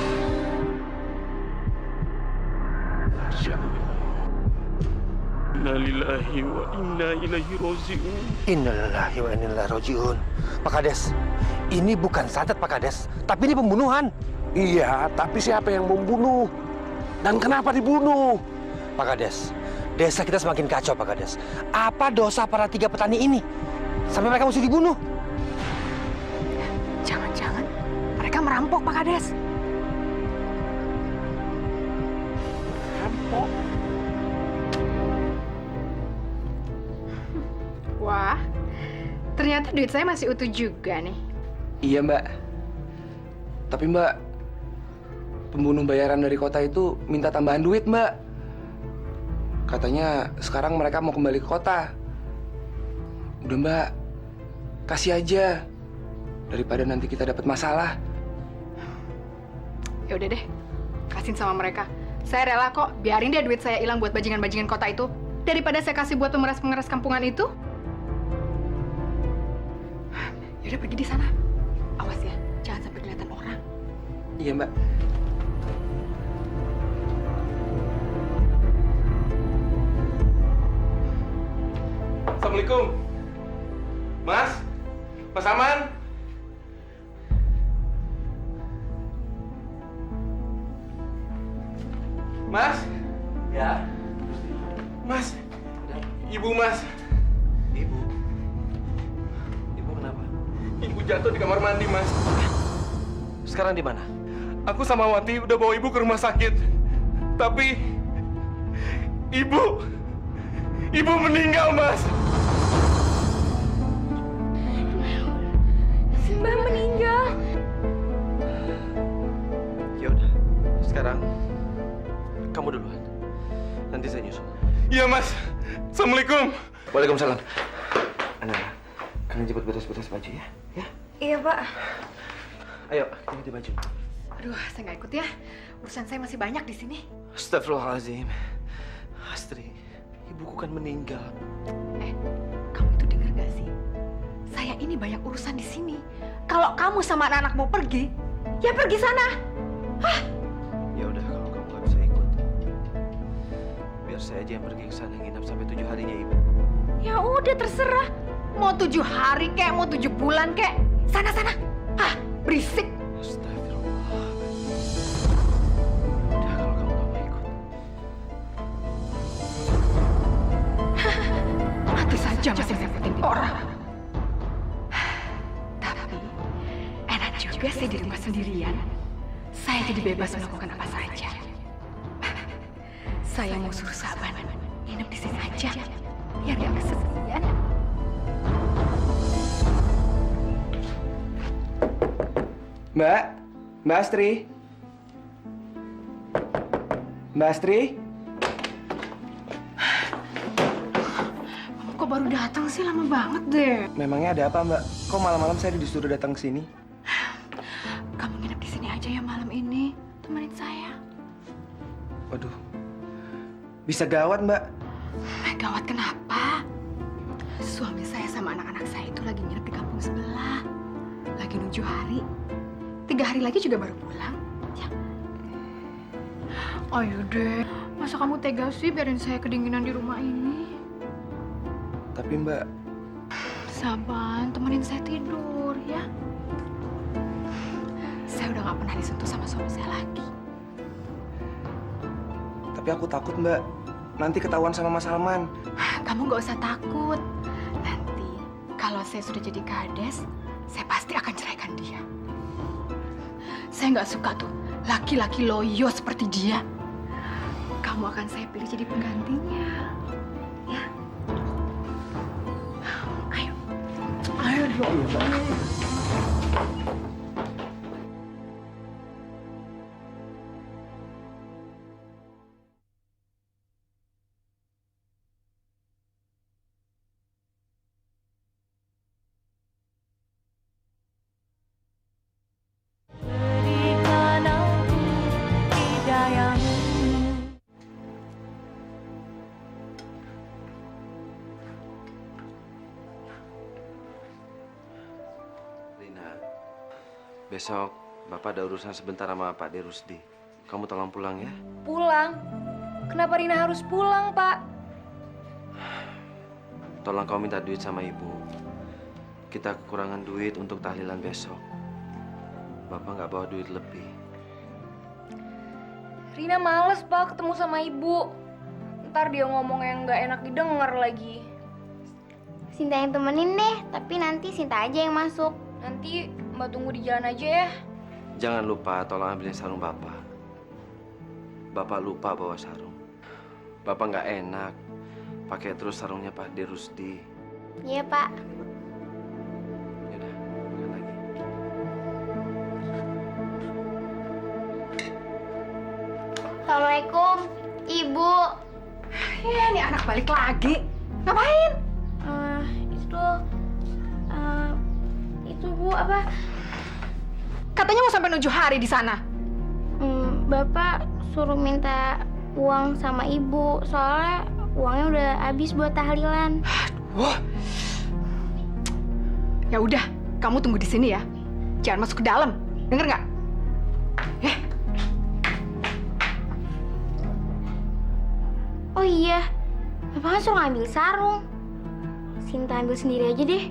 Innalillahi wa inna ilaihi roji'un. Innalillahi wa inna ilaihi raji'un. Pak Kades, ini bukan santet Pak Kades, tapi ini pembunuhan. Iya, tapi siapa yang membunuh? Dan kenapa dibunuh? Pak Kades, desa kita semakin kacau Pak Kades. Apa dosa para 3 petani ini? Sampai mereka mesti dibunuh. Jangan-jangan mereka merampok, Pak Kades. Rampok? Wah, ternyata duit saya masih utuh juga nih. Iya, Mbak. Tapi, Mbak, pembunuh bayaran dari kota itu minta tambahan duit, Mbak. Katanya sekarang mereka mau kembali ke kota. Udah, Mbak. Kasih aja. Daripada nanti kita dapat masalah. Ya udah deh, kasihin sama mereka. Saya rela kok, biarin deh duit saya hilang buat bajingan-bajingan kota itu. Daripada saya kasih buat pemeras-pemeras kampungan itu. Ya udah pergi di sana. Awas ya, jangan sampai kelihatan orang. Iya, Mbak. Assalamualaikum. Mas? Mas Aman? Mas? Ya. Mas? Ibu, Mas. Ibu. Ibu kenapa? Ibu jatuh di kamar mandi, Mas. Sekarang di mana? Aku sama Wati udah bawa ibu ke rumah sakit. Tapi ibu meninggal, Mas. Mbak meninggal. Ya udah. Sekarang kamu duluan. Nanti saya nyusul. Iya, Mas. Assalamualaikum. Waalaikumsalam. Anak, kalian cepat beres-beres baju ya. Ya. Iya, Pak. Ayo, ganti baju. Aduh, saya nggak ikut ya. Urusan saya masih banyak di sini. Astagfirullahaladzim. Astri, ibuku kan meninggal. Kamu itu dengar gak sih? Saya Saya ini banyak urusan di sini. Kalau kamu sama anak-anak mau pergi, ya pergi sana. Ya udah, kalau kamu nggak bisa ikut, biar saya aja yang pergi ke sana nginap sampai 7 harinya Ibu. Ya udah terserah. Mau 7 hari kek, mau 7 bulan kek. Sana. Berisik. Astagfirullah. Udah, kalau kamu nggak mau ikut. Mati saja masih ngerepotin orang. Tapi enak juga saya di rumah sendirian. Saya jadi bebas melakukan apa saja. Saya mau suruh Saban nginep di sini aja, biar nggak kesepian. Mbak Astri. Mbak Astri. Kamu kok baru datang sih, lama banget deh. Memangnya ada apa, Mbak? Kok malam-malam saya disuruh datang ke sini? Kamu nginep di sini aja ya malam ini, temenin saya. Waduh. Bisa gawat, Mbak. Gawat kenapa? Suami saya sama anak-anak saya itu lagi nginep di kampung sebelah. Lagi nunggu hari. 3 hari lagi juga baru pulang. Ya. Ayo deh, masa kamu tega sih biarin saya kedinginan di rumah ini? Tapi Mbak, Saban, temenin saya tidur ya. Saya udah gak pernah disentuh sama suami saya lagi. tapi aku takut, Mbak. Nanti ketahuan sama Mas Salman. Kamu gak usah takut. Nanti kalau saya sudah jadi kades, saya pasti akan ceraikan dia. Saya nggak suka tuh laki-laki loyo seperti dia. Kamu akan saya pilih jadi penggantinya. Ya. Ayo dong. Besok Bapak ada urusan sebentar sama Pak De Rusdi. Kamu tolong pulang ya. Pulang? Kenapa Rina harus pulang, Pak? Tolong kamu minta duit sama Ibu. Kita kekurangan duit untuk tahlilan besok. Bapak nggak bawa duit lebih. Rina males, Pak, ketemu sama Ibu. Ntar dia ngomong yang nggak enak didengar lagi. Sinta yang temenin deh, tapi nanti Sinta aja yang masuk. Nanti Mbak tunggu di jalan aja ya. Jangan lupa tolong ambilin sarung Bapak. Bapak lupa bawa sarung. Bapak nggak enak pakai terus sarungnya Pak De Rusdi. Iya, Pak. Yaudah, makan lagi. Assalamualaikum, Ibu. Ya, ini anak balik lagi. Ngapain? Itu Bu, apa? Katanya mau sampai 7 hari di sana. Bapak suruh minta uang sama Ibu, soalnya uangnya udah habis buat tahlilan. Ya udah, kamu tunggu di sini ya. Jangan masuk ke dalam. Dengar nggak? Oh iya, Bapak kan suruh ngambil sarung. Sinta ambil sendiri aja deh.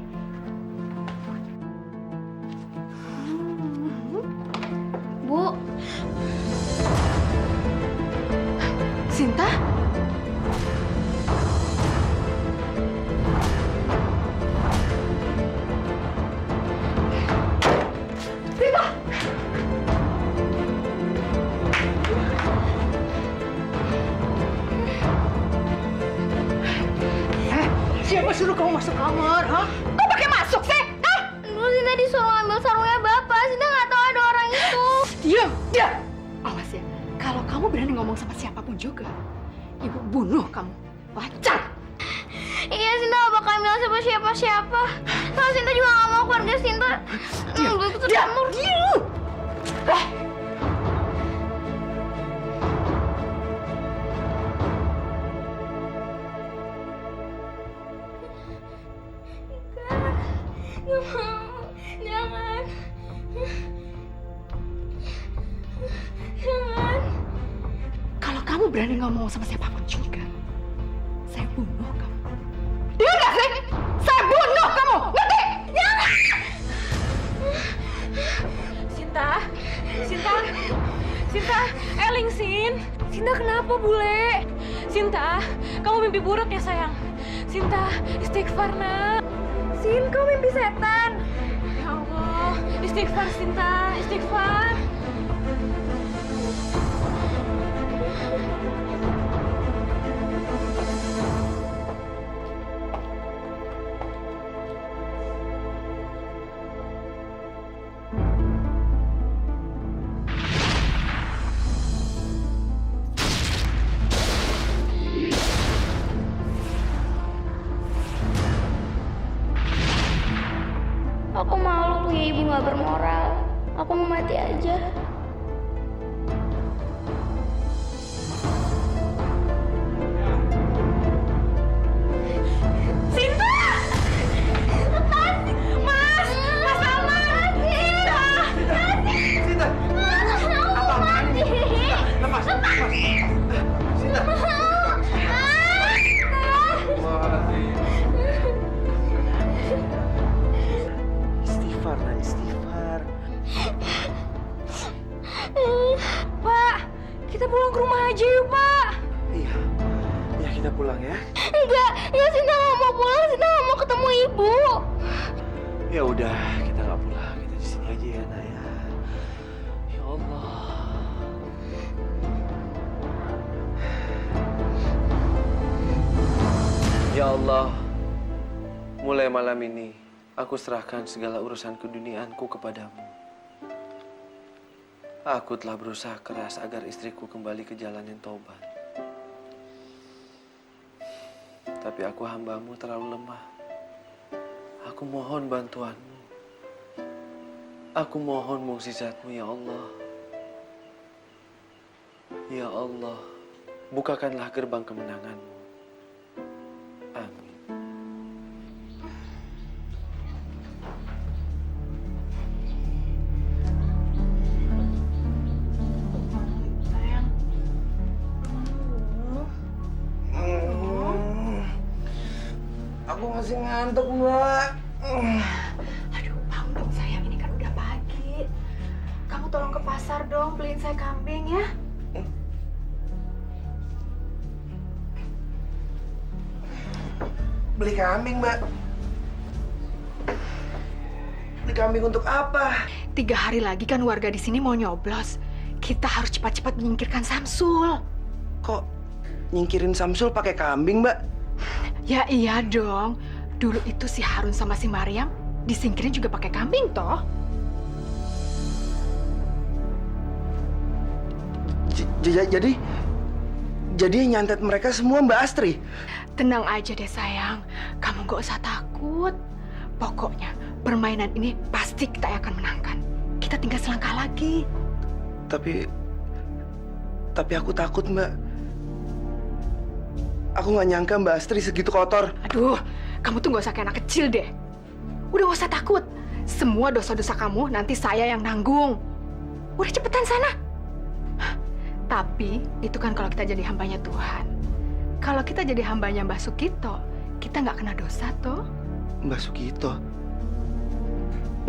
Bu. Sinta? Sinta! Siapa suruh kamu masuk kamar, ha? Kok pakai masuk sih? Hah? Dulu Sinta disuruh ambil sarungnya Bapak. Sinta nggak tahu ada orang itu. Diam, diam. Awas ya, kalau kamu berani ngomong sama siapapun juga, Ibu bunuh kamu. Wajar. Iya, Sinta nggak bakal bilang sama siapa-siapa. Kalau Sinta juga nggak mau keluarga Sinta. Diam, diam, diam. Nggak mau. Jangan. Jangan. Kalau kamu berani ngomong sama siapapun juga, saya bunuh kamu. Dia nggak sih? Saya bunuh kamu, ngerti? Jangan! Sinta, Eling, Sinta kenapa bule? Sinta, kamu mimpi buruk ya sayang? Sinta, istighfar nak. Sin, kau mimpi setan. Ya Allah, istighfar Sinta, istighfar. Aku malu punya ibu nggak bermoral. Aku mau mati aja. Sinta! Lepas! Mas! Mas Aman! Sinta! Sinta! Apa mati? Lepas! Sinta! Istighfar, nah istighfar. Pak, kita pulang ke rumah aja yuk, Pak. Iya, ya kita pulang ya. Enggak, Sinta nggak mau pulang. Sinta nggak mau ketemu ibu. Ya udah, kita nggak pulang. Kita di sini aja ya, Naya. Ya Allah. Ya Allah, mulai malam ini aku serahkan segala urusan keduniaanku kepadamu. Aku telah berusaha keras agar istriku kembali ke jalan yang taubat. Tapi aku hambamu terlalu lemah. Aku mohon bantuanmu. Aku mohon mukjizatmu ya Allah. Ya Allah, bukakanlah gerbang kemenanganmu. Amin. Aku masih ngantuk, Mbak. Aduh, bangun dong sayang, ini kan udah pagi. Kamu tolong ke pasar dong, beliin saya kambing ya. Beli kambing, Mbak. Beli kambing untuk apa? 3 hari lagi kan warga di sini mau nyoblos. Kita harus cepat-cepat menyingkirkan Samsul. Kok nyingkirin Samsul pakai kambing, Mbak? Ya iya dong. Dulu itu si Harun sama si Maryam disingkirin juga pakai kambing toh. Jadi yang nyantet mereka semua Mbak Astri? Tenang aja deh sayang, kamu gak usah takut. Pokoknya permainan ini pasti kita akan menangkan. Kita tinggal selangkah lagi. Tapi aku takut, Mbak. Aku nggak nyangka Mbak Astri segitu kotor. Aduh, kamu tuh gak usah kayak anak kecil deh. Udah gak usah takut. Semua dosa-dosa kamu nanti saya yang nanggung. Udah cepetan sana. Tapi itu kan kalau kita jadi hambanya Tuhan. Kalau kita jadi hambanya Mbah Sukito, kita nggak kena dosa toh. Mbah Sukito?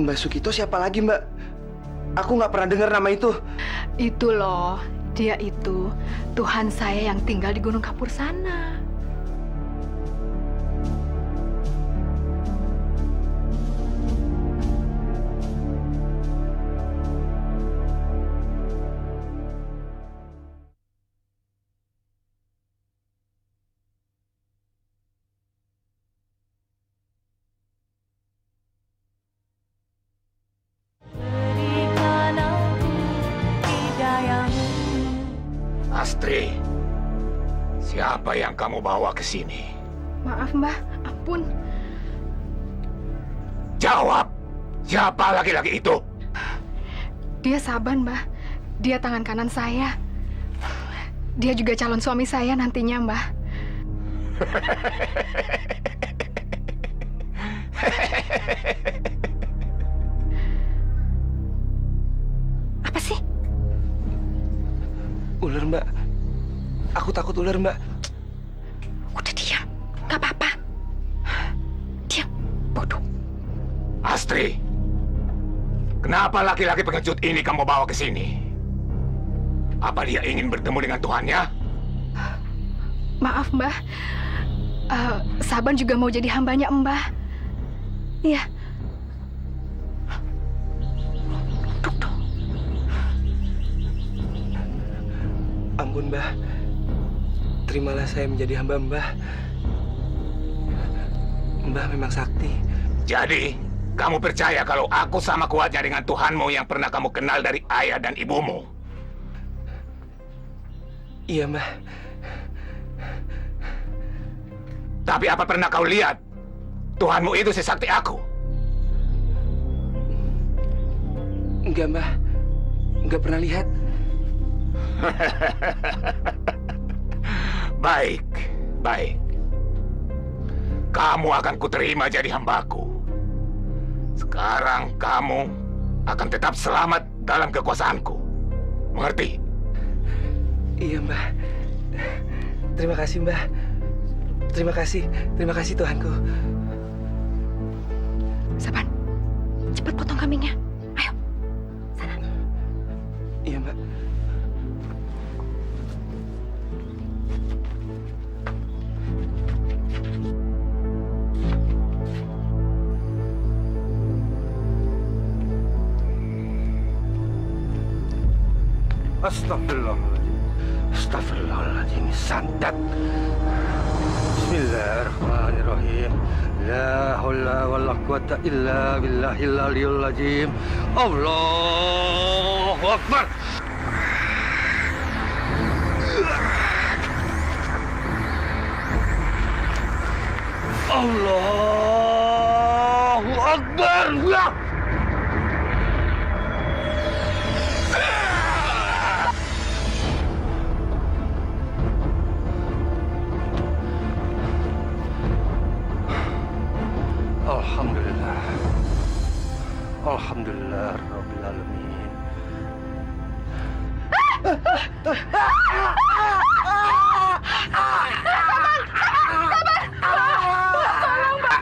Mbah Sukito siapa lagi, Mbak? Aku nggak pernah dengar nama itu. Itu loh, dia itu Tuhan saya yang tinggal di Gunung Kapur sana. Astri, siapa yang kamu bawa ke sini? Maaf Mbah, ampun. Jawab, siapa laki-laki itu? Dia Saban Mbah, dia tangan kanan saya. Dia juga calon suami saya nantinya Mbah. takut ular, Mbak. Udah diam, nggak apa-apa. Diam, bodoh. Astri, kenapa laki-laki pengecut ini kamu bawa ke sini? Apa dia ingin bertemu dengan Tuhannya? Maaf, Mbah. Saban juga mau jadi hambanya Mbah. Iya. Ampun, Mbah. Terimalah saya menjadi hamba Mbah. Mbah memang sakti. Jadi, kamu percaya kalau aku sama kuatnya dengan Tuhanmu yang pernah kamu kenal dari ayah dan ibumu? Iya, Mbah. Tapi apa pernah kau lihat Tuhanmu itu sesakti aku? Enggak, Mbah. Enggak pernah lihat. Baik, baik. Kamu akan kuterima jadi hambaku. Sekarang kamu akan tetap selamat dalam kekuasaanku. Mengerti? Iya, Mbah. Terima kasih, Mbah. Terima kasih Tuhanku. Saban, cepat potong kambingnya. Ayo, sana. Iya, Mbak. Astagfirullahaladzim. Astagfirullahaladzim. Santet. Bismillahirrahmanirrahim. La haula wala quwata illa billahil aliyul azim. Allahu Akbar. Allahu Akbar. Ya. Alhamdulillah. Alhamdulillah Rabbil Alamin. Tolong, Mbak.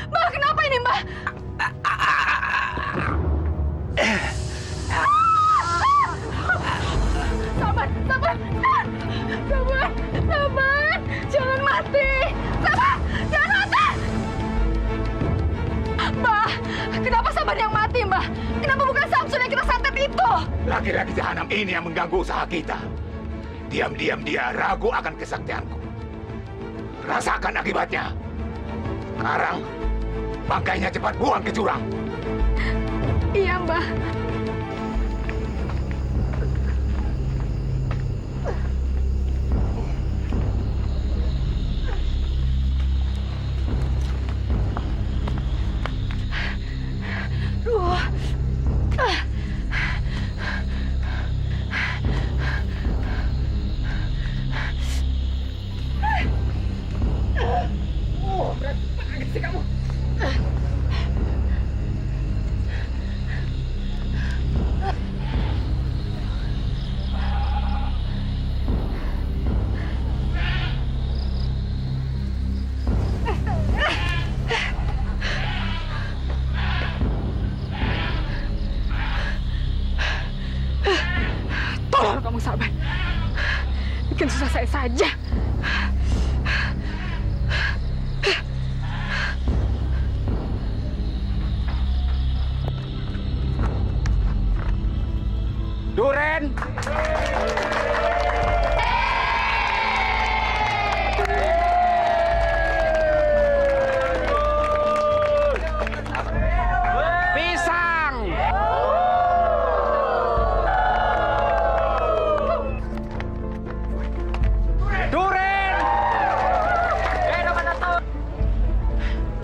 Mbak, kenapa ini, Mbak? Sabar. Jangan mati. Sabar, jangan mati. Mbak, kenapa Sabar yang mati, Mbak? Kenapa bukan Samsul yang kita santet itu? Laki-laki jahanam ini yang mengganggu usaha kita. Diam-diam dia ragu akan kesaktianku. Rasakan akibatnya. Sekarang, bangkainya cepat buang ke jurang. Iya, Mbak. Berat banget sih kamu. Tolong kamu Sabar. Bikin susah saya saja. Duren! Pisang! Duren!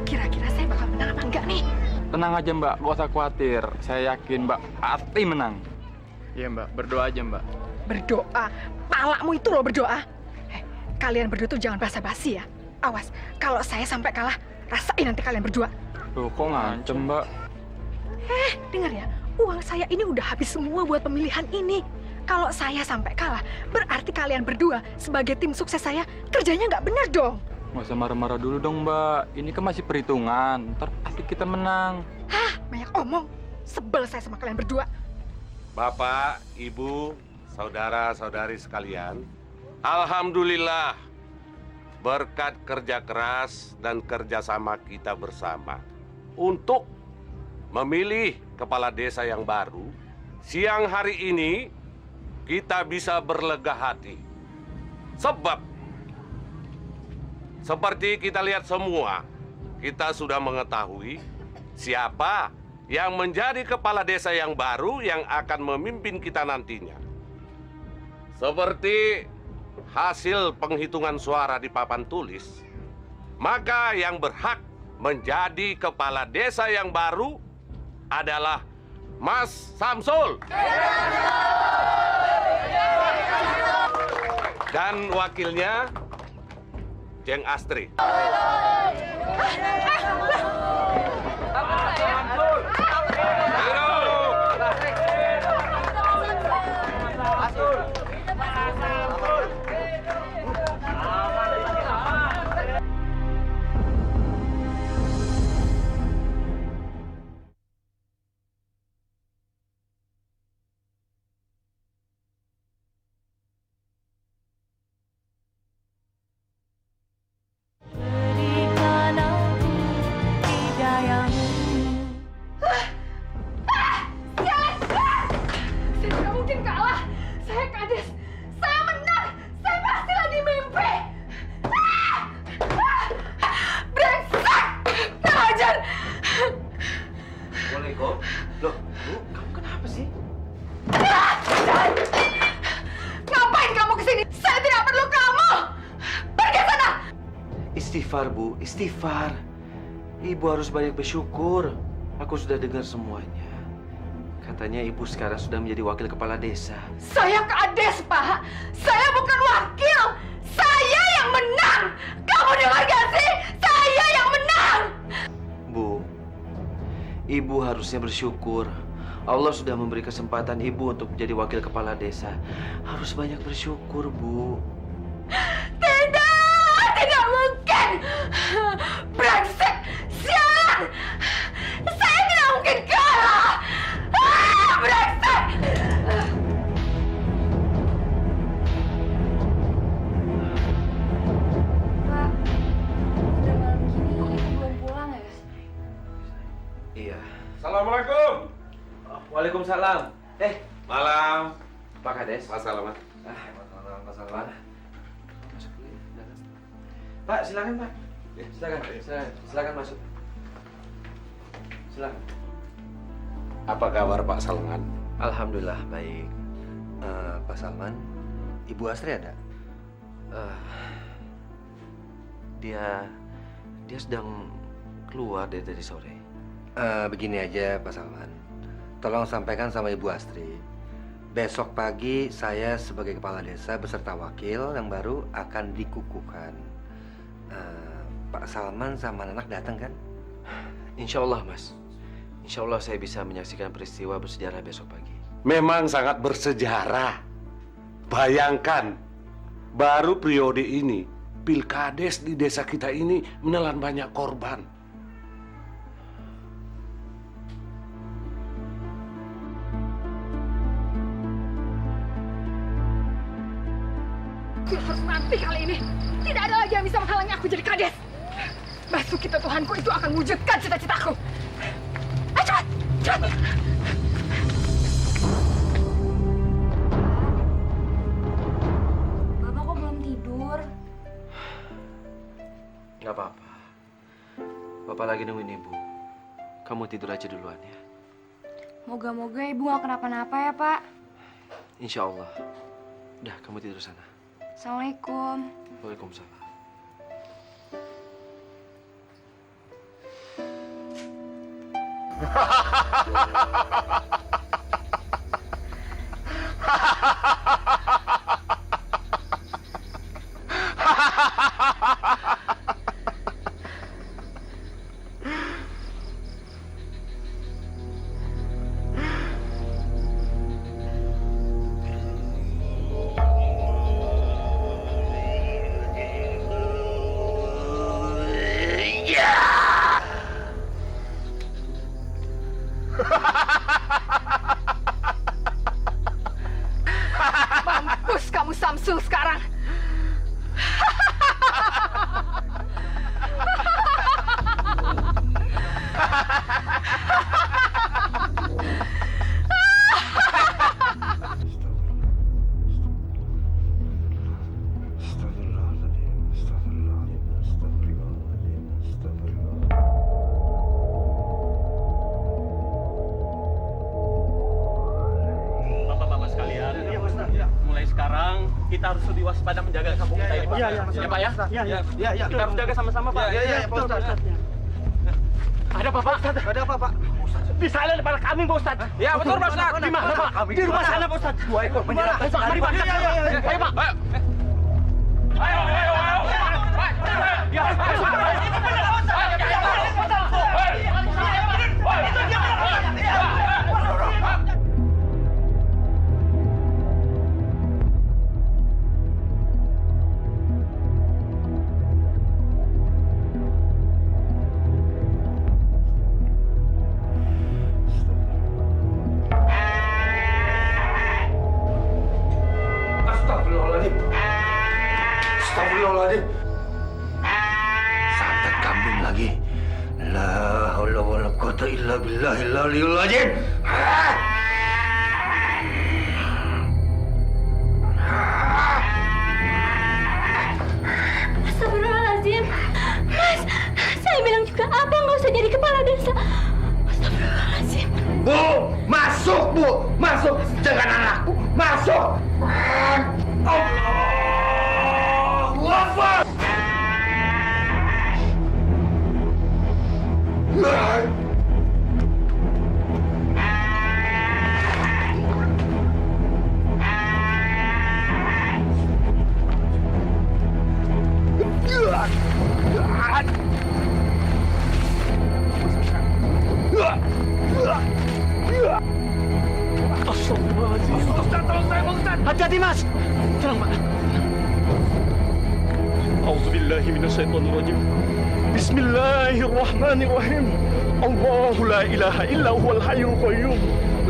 Kira-kira saya bakal menang apa enggak nih? Tenang aja Mbak, gak usah khawatir. Saya yakin Mbak pasti menang. Iya Mbak, berdoa aja Mbak. Berdoa? Palakmu itu loh berdoa. Kalian berdua tuh jangan basa-basi ya. Awas, kalau saya sampai kalah, rasain nanti kalian berdua. Loh, kok ngancem Mbak? Dengar ya, uang saya ini udah habis semua buat pemilihan ini. Kalau saya sampai kalah, berarti kalian berdua sebagai tim sukses saya kerjanya nggak benar dong. Nggak usah marah-marah dulu dong, Mbak. Ini kan masih perhitungan. Ntar pasti kita menang. Hah, banyak omong. Sebel saya sama kalian berdua. Bapak, Ibu, saudara-saudari sekalian, alhamdulillah berkat kerja keras dan kerjasama kita bersama untuk memilih kepala desa yang baru, siang hari ini kita bisa berlega hati. Sebab seperti kita lihat semua, kita sudah mengetahui siapa yang menjadi kepala desa yang baru yang akan memimpin kita nantinya. Seperti hasil penghitungan suara di papan tulis, maka yang berhak menjadi kepala desa yang baru adalah Mas Samsul. Dan wakilnya Jeng Astri. Istighfar, Bu. Istighfar. Ibu harus banyak bersyukur. Aku sudah dengar semuanya. Katanya Ibu sekarang sudah menjadi wakil kepala desa. Saya kades, Pak. Saya bukan wakil. Saya yang menang. Kamu dengar gak sih? Saya yang menang. Bu, Ibu harusnya bersyukur. Allah sudah memberi kesempatan Ibu untuk menjadi wakil kepala desa. Harus banyak bersyukur, Bu. Tidak mungkin! Brengsek! Sialan! Saya tidak mungkin kalah! Brengsek! Pak, udah malam gini, Ibu belum pulang ya? Iya. Assalamualaikum. Waalaikumsalam. Malam. Pak Kades. Mas Salamat. Malam, Pak Salman. Masuk dulu ya, dalam. Pak, silakan, Pak. Silakan masuk. Silakan. Apa kabar Pak Salman? Alhamdulillah baik. Pak Salman, Ibu Astri ada? Dia sedang keluar dari sore. Begini aja Pak Salman, tolong sampaikan sama Ibu Astri, besok pagi saya sebagai kepala desa beserta wakil yang baru akan dikukuhkan. Pak Salman sama anak datang kan? Insya Allah, Mas. Insya Allah saya bisa menyaksikan peristiwa bersejarah besok pagi. Memang sangat bersejarah. Bayangkan, baru periode ini, pilkades di desa kita ini menelan banyak korban. Aku harus mati kali ini. Tidak ada lagi yang bisa menghalangi aku jadi kades. Basuki Tuhanku itu akan mewujudkan cita-citaku. Ayo cepat, cepat. Bapak kok belum tidur? Gak apa-apa. Bapak lagi nungguin Ibu. Kamu tidur aja duluan ya. Moga-moga Ibu gak kenapa-napa ya, Pak. Insya Allah. Udah, kamu tidur sana. Assalamualaikum. Waalaikumsalam. Iya, iya. Ya, Pak ya? Iya. Kita harus jaga sama-sama, Pak. Iya, Pak Ustadz. Ada apa, Pak? Ada apa, Pak? Di sana ada para kambing, Pak Ustadz. Ya, betul, Pak Ustadz. Di mana, Pak? Di rumah sana, Pak Ustadz. 2 ekor menyerang. Mari, Pak. Ayo, Pak. Ayo. Astagfirullahaladzim. Santet kambing lagi. La haula wala quwata illa billahil aliyil azim. Astagfirullahaladzim. Mas, saya bilang juga abang nggak usah jadi kepala desa. Astagfirullahaladzim. Bu, masuk, Bu. Masuk. Jangan anakku. Masuk. Allahu Akbar. Hati-hati, Mas. Tenang, Pak. A'udzubillahi minasyaitonirrajim. Bismillahirrahmanirrahim. Allahu la ilaha illa huwal hayyul qayyum.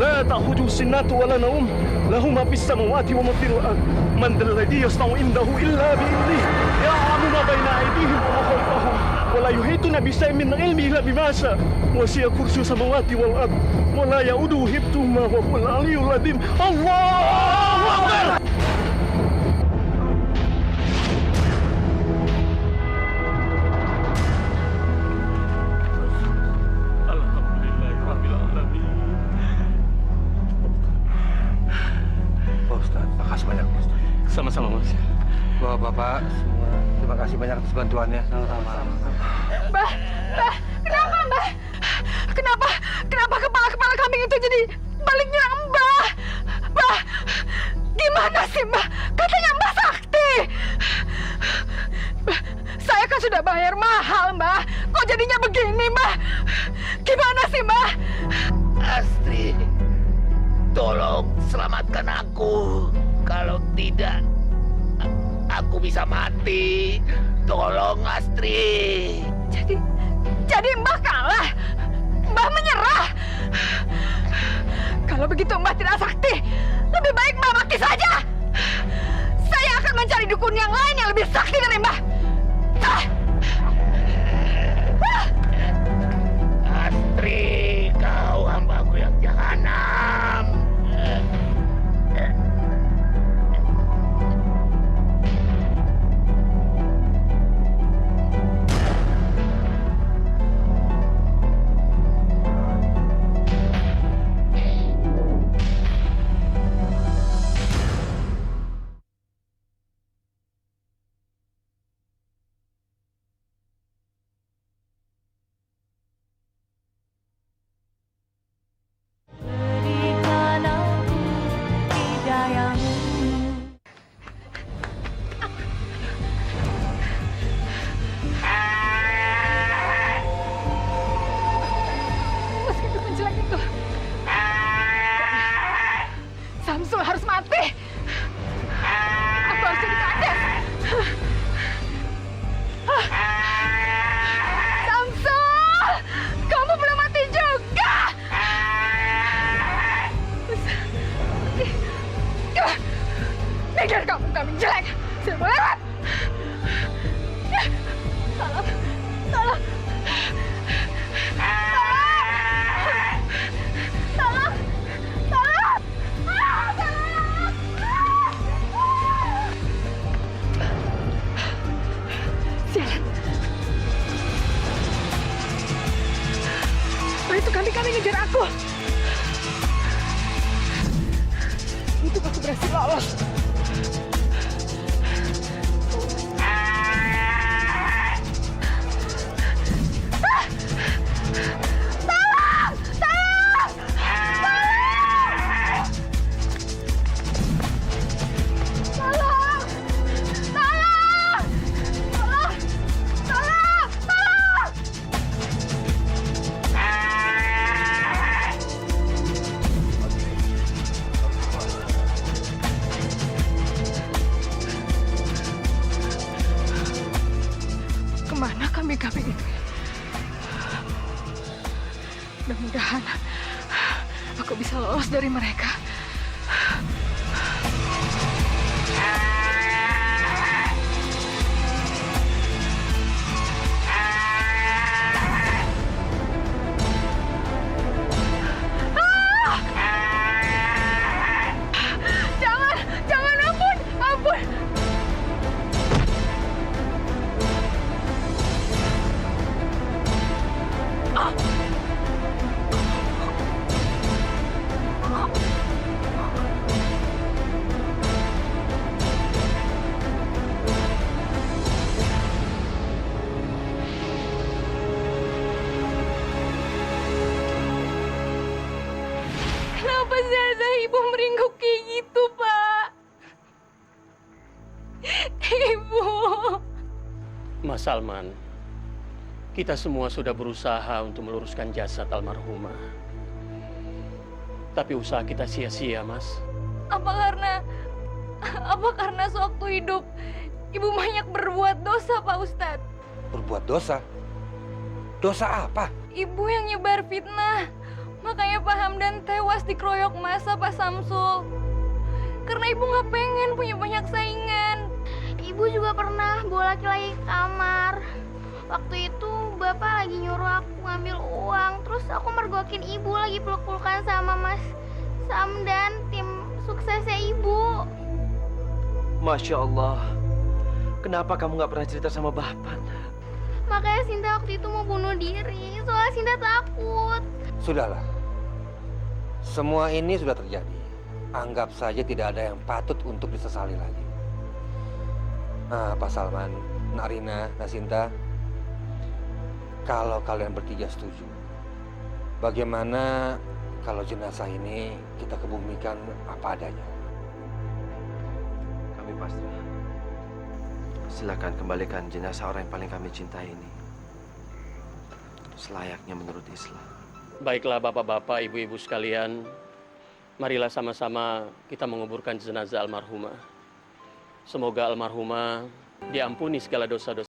La ta'khudhuhu sinatun wa la nawm. Lahu ma fis samawati wa ma fil ard. Man dhal ladzi yashfa'u indahu illa bi'idhnihi. Ya'lamu ma baina aydihim wa ma khalfahum. Wa la yuhituna bi shay'in min ilmihi illa bima sha'a. Wasi'a kursiyyuhu samawati wal ard. Wa la ya'uduhu hifdhuhuma wa huwal 'aliyyul 'azim. Allahu Akbar. Sama-sama, Mas. Bapak-bapak semua, terima kasih banyak atas bantuannya. Sama-sama. Mbah, kenapa, Mbah? Kenapa kepala kambing itu jadi balik nyerang Mbah? Mbah, gimana sih, Mbah? Katanya Mbah sakti. Mbah, saya kan sudah bayar mahal, Mbah. Kok jadinya begini, Mbah? Gimana sih, Mbah? Astri, tolong selamatkan aku. Kalau tidak, aku bisa mati. Tolong, Astri. Jadi Mbah kalah? Mbah menyerah? Kalau begitu Mbah tidak sakti. Lebih baik Mbah mati saja. Saya akan mencari dukun yang lain yang lebih sakti dari Mbah. Astri, kau hambaku yang jahanam. Samsul harus mati. Aku harus jadi kades. Samsul, kamu belum mati juga. Pikir kamu kambing jelek. Saya mau lewat. Tolong. Itu kambing-kambing ngejar aku. Untuk aku berhasil lolos. Kemana kambing-kambing itu? Mudah-mudahan aku bisa lolos dari mereka. Jangan, ampun. Kenapa Zaza ibu meringkuk kayak gitu, Pak? Ibu. Mas Salman, kita semua sudah berusaha untuk meluruskan jasad almarhumah. Tapi usaha kita sia-sia, Mas. Apa karena sewaktu hidup ibu banyak berbuat dosa, Pak Ustadz? Berbuat dosa? Dosa apa? Ibu yang nyebar fitnah. Makanya Pak Hamdan tewas dikeroyok masa Pak Samsul. Karena ibu nggak pengen punya banyak saingan. Ibu juga pernah bawa laki-laki ke kamar. Waktu itu bapak lagi nyuruh aku ngambil uang. Terus aku mergokin ibu lagi peluk-pelukan sama Mas Sam dan tim suksesnya ibu. Masya Allah. Kenapa kamu nggak pernah cerita sama Bapak? Makanya Sinta waktu itu mau bunuh diri. Soalnya Sinta takut. Sudahlah. Semua ini sudah terjadi. Anggap saja tidak ada yang patut untuk disesali lagi. Nah, Pak Salman, Nak Rina, Nak Sinta, kalau kalian bertiga setuju, bagaimana kalau jenazah ini kita kebumikan apa adanya? Kami pasrah. Silakan kembalikan jenazah orang yang paling kami cintai ini. Selayaknya menurut Islam. Baiklah bapak-bapak, ibu-ibu sekalian. Marilah sama-sama kita menguburkan jenazah almarhumah. Semoga almarhumah diampuni segala dosa-dosa.